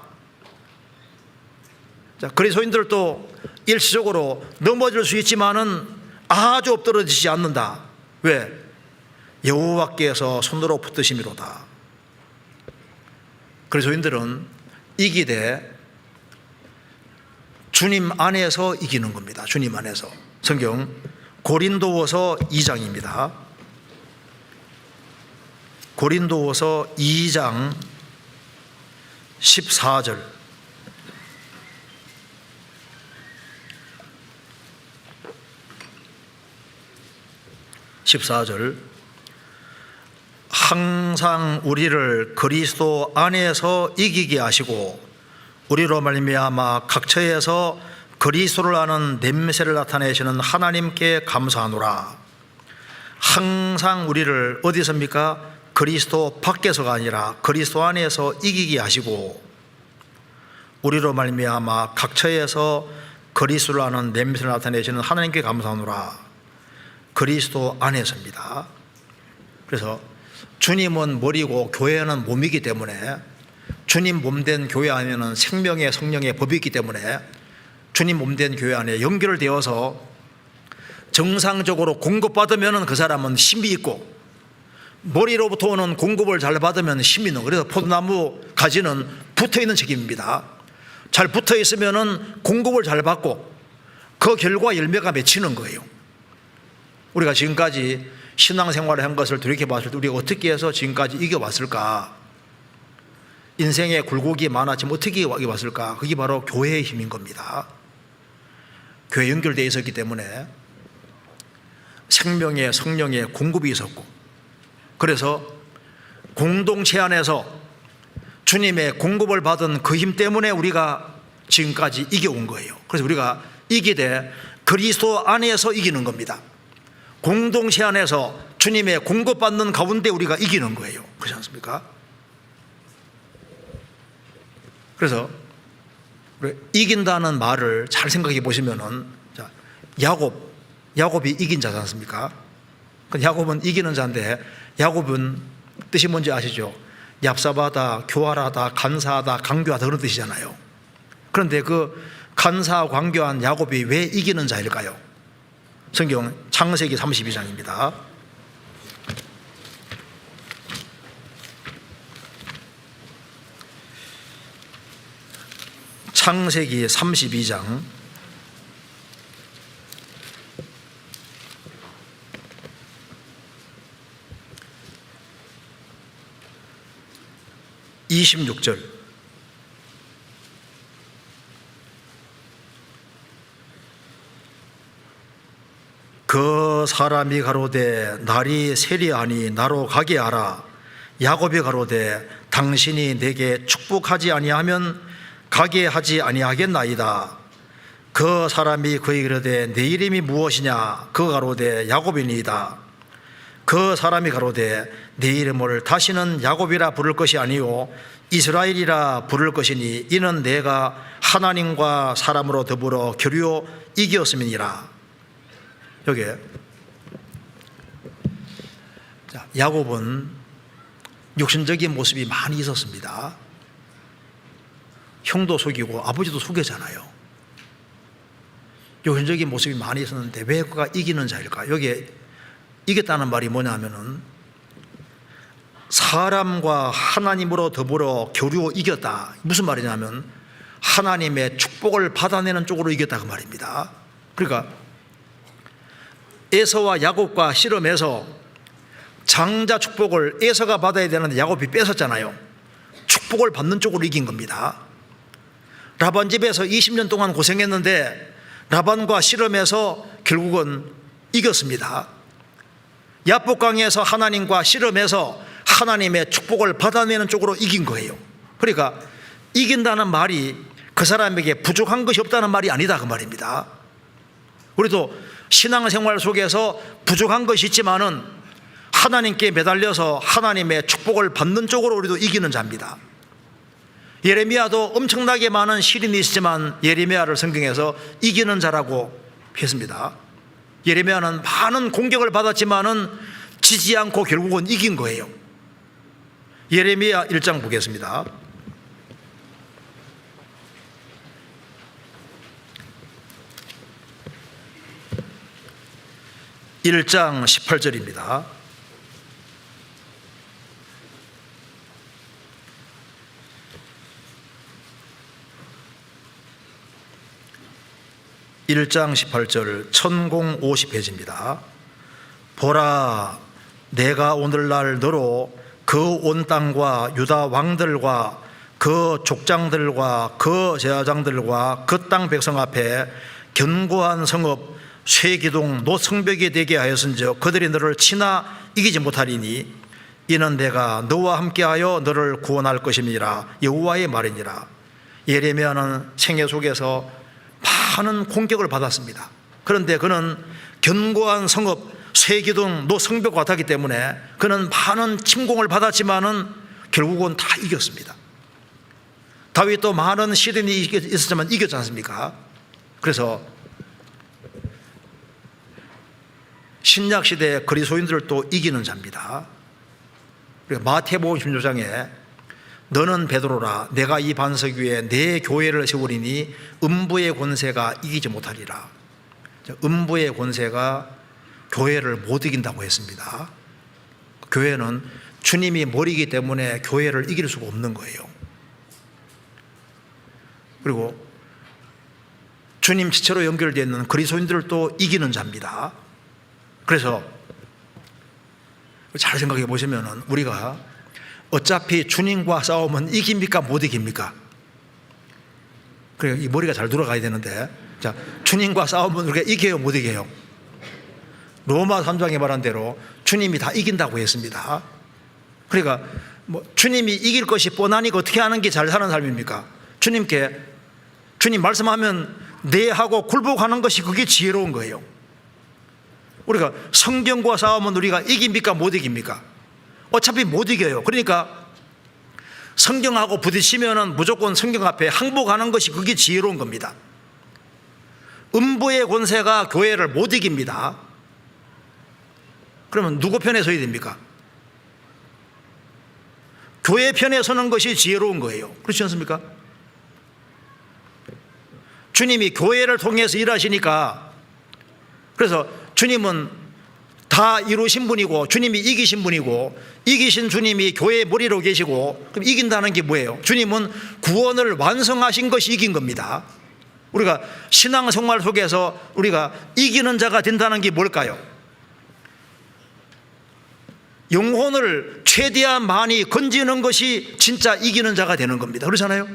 자, 그리스도인들도 일시적으로 넘어질 수 있지만은 아주 엎드러지지 않는다. 왜? 여호와께서 손으로 붙드심이로다. 그리스도인들은 이기되 주님 안에서 이기는 겁니다. 주님 안에서. 성경 고린도후서 2장입니다. 고린도후서 2장 14절 14절 항상 우리를 그리스도 안에서 이기게 하시고 우리로 말미암아 각처에서 그리스도를 아는 냄새를 나타내시는 하나님께 감사하노라. 항상 우리를 어디서입니까? 그리스도 밖에서가 아니라 그리스도 안에서 이기게 하시고 우리로 말미암아 각처에서 그리스도를 아는 냄새를 나타내시는 하나님께 감사하노라. 그리스도 안에서입니다. 그래서 주님은 머리고 교회는 몸이기 때문에 주님 몸된 교회 안에는 생명의 성령의 법이 있기 때문에 주님 몸된 교회 안에 연결되어서 정상적으로 공급받으면 그 사람은 힘이 있고, 머리로부터 오는 공급을 잘 받으면 힘이 있는, 그래서 포도나무 가지는 붙어있는 책임입니다. 잘 붙어있으면 공급을 잘 받고 그 결과 열매가 맺히는 거예요. 우리가 지금까지 신앙생활을 한 것을 돌이켜봤을 때 우리가 어떻게 해서 지금까지 이겨왔을까? 인생에 굴곡이 많았지만 어떻게 이겨왔을까? 그게 바로 교회의 힘인 겁니다. 교회 연결되어 있었기 때문에 생명의 성령의 공급이 있었고, 그래서 공동체 안에서 주님의 공급을 받은 그 힘 때문에 우리가 지금까지 이겨온 거예요. 그래서 우리가 이기되 그리스도 안에서 이기는 겁니다. 공동체 안에서 주님의 공급받는 가운데 우리가 이기는 거예요. 그렇지 않습니까? 그래서 이긴다는 말을 잘 생각해 보시면은, 자, 야곱이 이긴 자지 않습니까? 야곱은 이기는 자인데, 야곱은 뜻이 뭔지 아시죠? 얍삽하다, 교활하다, 간사하다, 강교하다, 그런 뜻이잖아요. 그런데 그 간사하고 강교한 야곱이 왜 이기는 자일까요? 성경 창세기 32장입니다. 창세기 32장 26절 그 사람이 가로되 날이 세리하니 나로 가게 하라. 야곱이 가로되 당신이 내게 축복하지 아니하면 가게 하지 아니하겠나이다. 그 사람이 그에게 이르되 내 이름이 무엇이냐? 그가 가로되 야곱이니이다. 그 사람이 가로되 내 이름을 다시는 야곱이라 부를 것이 아니요 이스라엘이라 부를 것이니 이는 내가 하나님과 사람으로 더불어 교류어 이기었음이니라. 여기에 야곱은 육신적인 모습이 많이 있었습니다. 형도 속이고 아버지도 속였잖아요. 육신적인 모습이 많이 있었는데 왜 그가 이기는 자일까? 여기에 이겼다는 말이 뭐냐면은 사람과 하나님으로 더불어 교류어 이겼다. 무슨 말이냐면 하나님의 축복을 받아내는 쪽으로 이겼다 그 말입니다. 그러니까 에서와 야곱과 씨름해서 장자 축복을 에서가 받아야 되는데 야곱이 뺏었잖아요. 축복을 받는 쪽으로 이긴 겁니다. 라반 집에서 20년 동안 고생했는데 라반과 씨름해서 결국은 이겼습니다. 야복강에서 하나님과 씨름해서 하나님의 축복을 받아내는 쪽으로 이긴 거예요. 그러니까 이긴다는 말이 그 사람에게 부족한 것이 없다는 말이 아니다 그 말입니다. 우리도 신앙생활 속에서 부족한 것이 있지만은 하나님께 매달려서 하나님의 축복을 받는 쪽으로 우리도 이기는 자입니다. 예레미야도 엄청나게 많은 시련이 있지만 예레미야를 성경에서 이기는 자라고 했습니다. 예레미야는 많은 공격을 받았지만은 지지 않고 결국은 이긴 거예요. 예레미야 1장 보겠습니다. 1장 18절입니다. (1장 18절) 천공 50페이지입니다. 보라, 내가 오늘날 너로 그 온 땅과 유다 왕들과 그 족장들과 그 제사장들과 그 땅 백성 앞에 견고한 성읍 쇠기둥 노성벽이 되게 하였은즉 그들이 너를 치나 이기지 못하리니 이는 내가 너와 함께하여 너를 구원할 것임이라 여호와의 말이니라. 예레미야는 생애 속에서 많은 공격을 받았습니다. 그런데 그는 견고한 성읍 쇠기둥 노성벽과 같았기 때문에 그는 많은 침공을 받았지만은 결국은 다 이겼습니다. 다윗도 많은 시련이 있었지만 이겼지 않습니까? 그래서 신약시대 그리스도인들을 또 이기는 자입니다. 마태복음 16장에 너는 베드로라, 내가 이 반석 위에 내 교회를 세우리니 음부의 권세가 이기지 못하리라. 음부의 권세가 교회를 못 이긴다고 했습니다. 교회는 주님이 머리이기 때문에 교회를 이길 수가 없는 거예요. 그리고 주님 지체로 연결되어 있는 그리스도인들을 또 이기는 자입니다. 그래서 잘 생각해 보시면 우리가 어차피 주님과 싸우면 이깁니까 못 이깁니까? 그래, 이 머리가 잘 돌아가야 되는데, 자, 주님과 싸우면 우리가 이겨요 못 이겨요? 로마 3장에 말한 대로 주님이 다 이긴다고 했습니다. 그러니까 주님이 이길 것이 뻔하니까 어떻게 하는 게 잘 사는 삶입니까? 주님 말씀하면 네 하고 굴복하는 것이 그게 지혜로운 거예요. 우리가 성경과 싸우면 우리가 이깁니까 못 이깁니까? 어차피 못 이겨요. 그러니까 성경하고 부딪히면은 무조건 성경 앞에 항복하는 것이 그게 지혜로운 겁니다. 음부의 권세가 교회를 못 이깁니다. 그러면 누구 편에 서야 됩니까? 교회 편에 서는 것이 지혜로운 거예요. 그렇지 않습니까? 주님이 교회를 통해서 일하시니까, 그래서 주님은 다 이루신 분이고 주님이 이기신 분이고 이기신 주님이 교회의 머리로 계시고, 그럼 이긴다는 게 뭐예요? 주님은 구원을 완성하신 것이 이긴 겁니다. 우리가 신앙생활 속에서 우리가 이기는 자가 된다는 게 뭘까요? 영혼을 최대한 많이 건지는 것이 진짜 이기는 자가 되는 겁니다. 그렇잖아요?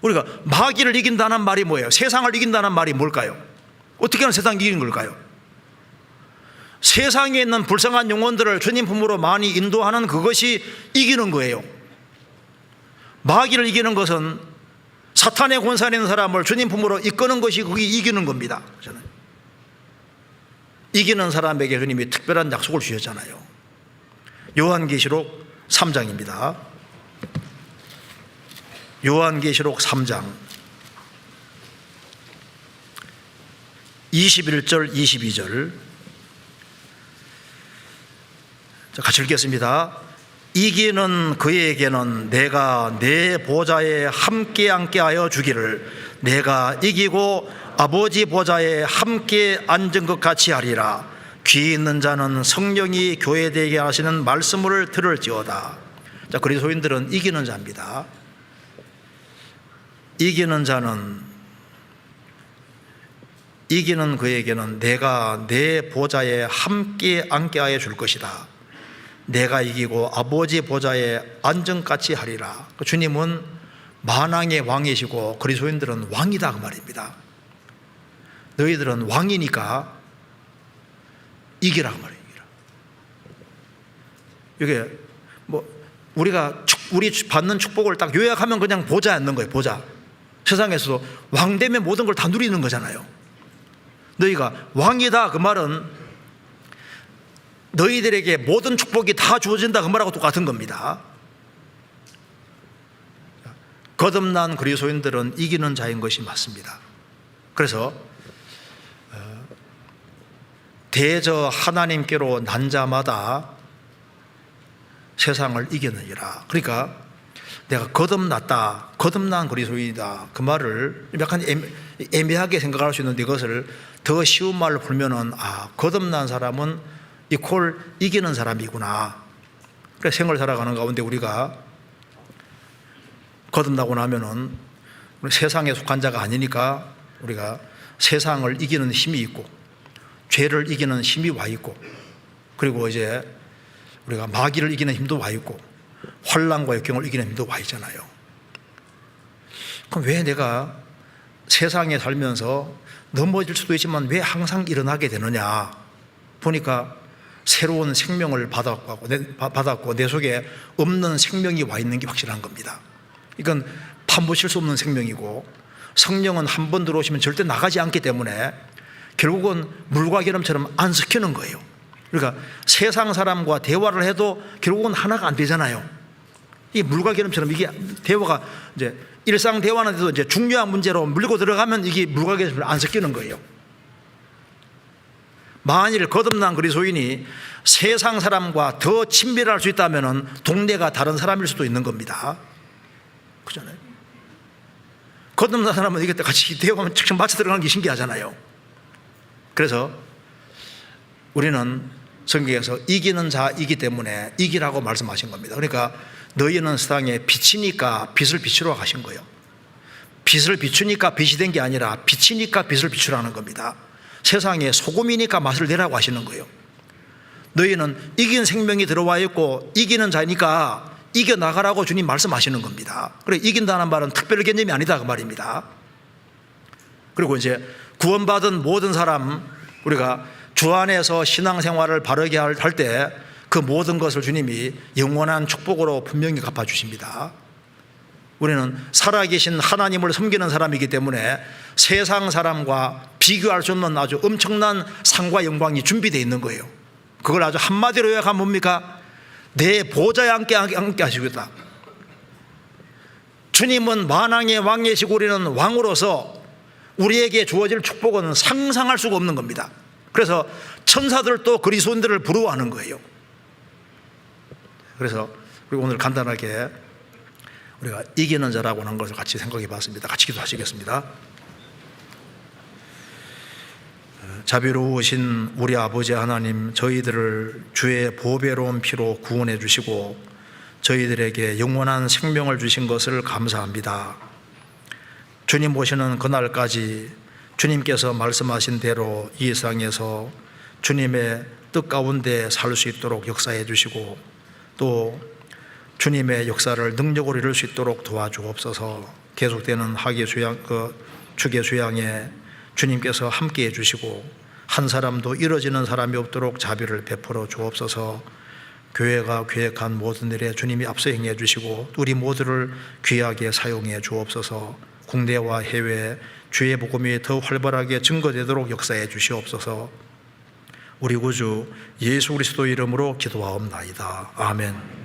우리가 마귀를 이긴다는 말이 뭐예요? 세상을 이긴다는 말이 뭘까요? 어떻게 하면 세상을 이기는 걸까요? 세상에 있는 불쌍한 영혼들을 주님 품으로 많이 인도하는 그것이 이기는 거예요. 마귀를 이기는 것은 사탄의 권세 있는 사람을 주님 품으로 이끄는 것이 그게 이기는 겁니다. 저는 이기는 사람에게 주님이 특별한 약속을 주셨잖아요. 요한계시록 3장입니다. 요한계시록 3장 21절 22절 같이 읽겠습니다. 이기는 그에게는 내가 내 보좌에 함께 앉게 주기를 내가 이기고 아버지 보좌에 함께 앉은 것 같이 하리라. 귀 있는 자는 성령이 교회되게 하시는 말씀을 들을지어다. 자, 그리스도인들은 이기는 자입니다. 이기는 자는, 이기는 그에게는 내가 내 보좌에 함께 앉게 하여 줄 것이다. 내가 이기고 아버지 보좌에 앉음같이 하리라. 주님은 만왕의 왕이시고 그리스도인들은 왕이다 그 말입니다. 너희들은 왕이니까 이기라 그 말이에요. 이게 우리 받는 축복을 딱 요약하면 그냥 보좌에 앉는 거예요. 보좌. 세상에서도 왕 되면 모든 걸 다 누리는 거잖아요. 너희가 왕이다 그 말은 너희들에게 모든 축복이 다 주어진다 그 말하고 똑같은 겁니다. 거듭난 그리스도인들은 이기는 자인 것이 맞습니다. 그래서 대저 하나님께로 난 자마다 세상을 이기느니라. 그러니까 내가 거듭났다, 거듭난 그리스도인이다 그 말을 약간 애매하게 생각할 수 있는데 이것을 더 쉬운 말로 풀면은 거듭난 사람은 이퀄 이기는 사람이구나. 그래서 생을 살아가는 가운데 우리가 거듭나고 나면은 우리 세상에 속한 자가 아니니까 우리가 세상을 이기는 힘이 있고 죄를 이기는 힘이 와 있고 그리고 이제 우리가 마귀를 이기는 힘도 와 있고 환난과 역경을 이기는 힘도 와 있잖아요. 그럼 왜 내가 세상에 살면서 넘어질 수도 있지만 왜 항상 일어나게 되느냐 보니까 새로운 생명을 받았고 내 속에 없는 생명이 와 있는 게 확실한 겁니다. 이건 파묻힐 수 없는 생명이고 성령은 한 번 들어오시면 절대 나가지 않기 때문에 결국은 물과 기름처럼 안식히는 거예요. 그러니까 세상 사람과 대화를 해도 결국은 하나가 안 되잖아요. 이 물과 기름처럼 이게 대화가 이제 일상 대화는데도 이제 중요한 문제로 물고 들어가면 이게 물과 기름처럼 안 섞이는 거예요. 만일 거듭난 그리스도인이 세상 사람과 더 친밀할 수 있다면 동네가 다른 사람일 수도 있는 겁니다. 그렇잖아요. 거듭난 사람은 이게 같이 대화하면 직접 맞춰 들어가는 게 신기하잖아요. 그래서 우리는 성경에서 이기는 자이기 때문에 이기라고 말씀하신 겁니다. 그러니까 너희는 세상에 빛이니까 빛을 비추러 가신 거예요. 빛을 비추니까 빛이 된 게 아니라 빛이니까 빛을 비추라는 겁니다. 세상에 소금이니까 맛을 내라고 하시는 거예요. 너희는 이긴 생명이 들어와 있고 이기는 자니까 이겨나가라고 주님 말씀하시는 겁니다. 그래 이긴다는 말은 특별 개념이 아니다 그 말입니다. 그리고 이제 구원받은 모든 사람 우리가 주 안에서 신앙생활을 바르게 할 때 그 모든 것을 주님이 영원한 축복으로 분명히 갚아주십니다. 우리는 살아계신 하나님을 섬기는 사람이기 때문에 세상 사람과 비교할 수 없는 아주 엄청난 상과 영광이 준비되어 있는 거예요. 그걸 아주 한마디로 요약하면 뭡니까? 내 보좌에 함께 하시겠다. 주님은 만왕의 왕이시고 우리는 왕으로서 우리에게 주어질 축복은 상상할 수가 없는 겁니다. 그래서 천사들도 그리스도인들을 부러워하는 거예요. 그래서 우리 오늘 간단하게 우리가 이기는 자라고 하는 것을 같이 생각해 봤습니다. 같이 기도하시겠습니다. 자비로우신 우리 아버지 하나님, 저희들을 주의 보배로운 피로 구원해 주시고 저희들에게 영원한 생명을 주신 것을 감사합니다. 주님 오시는 그날까지 주님께서 말씀하신 대로 이 세상에서 주님의 뜻 가운데 살 수 있도록 역사해 주시고 또 주님의 역사를 능력으로 이룰 수 있도록 도와주옵소서. 계속되는 학예 수양, 축의 수양에 주님께서 함께해 주시고 한 사람도 이뤄지는 사람이 없도록 자비를 베풀어 주옵소서. 교회가 계획한 모든 일에 주님이 앞서 행해 주시고 우리 모두를 귀하게 사용해 주옵소서. 국내와 해외 주의 복음이 더 활발하게 증거되도록 역사해 주시옵소서. 우리 구주 예수 그리스도 이름으로 기도하옵나이다. 아멘.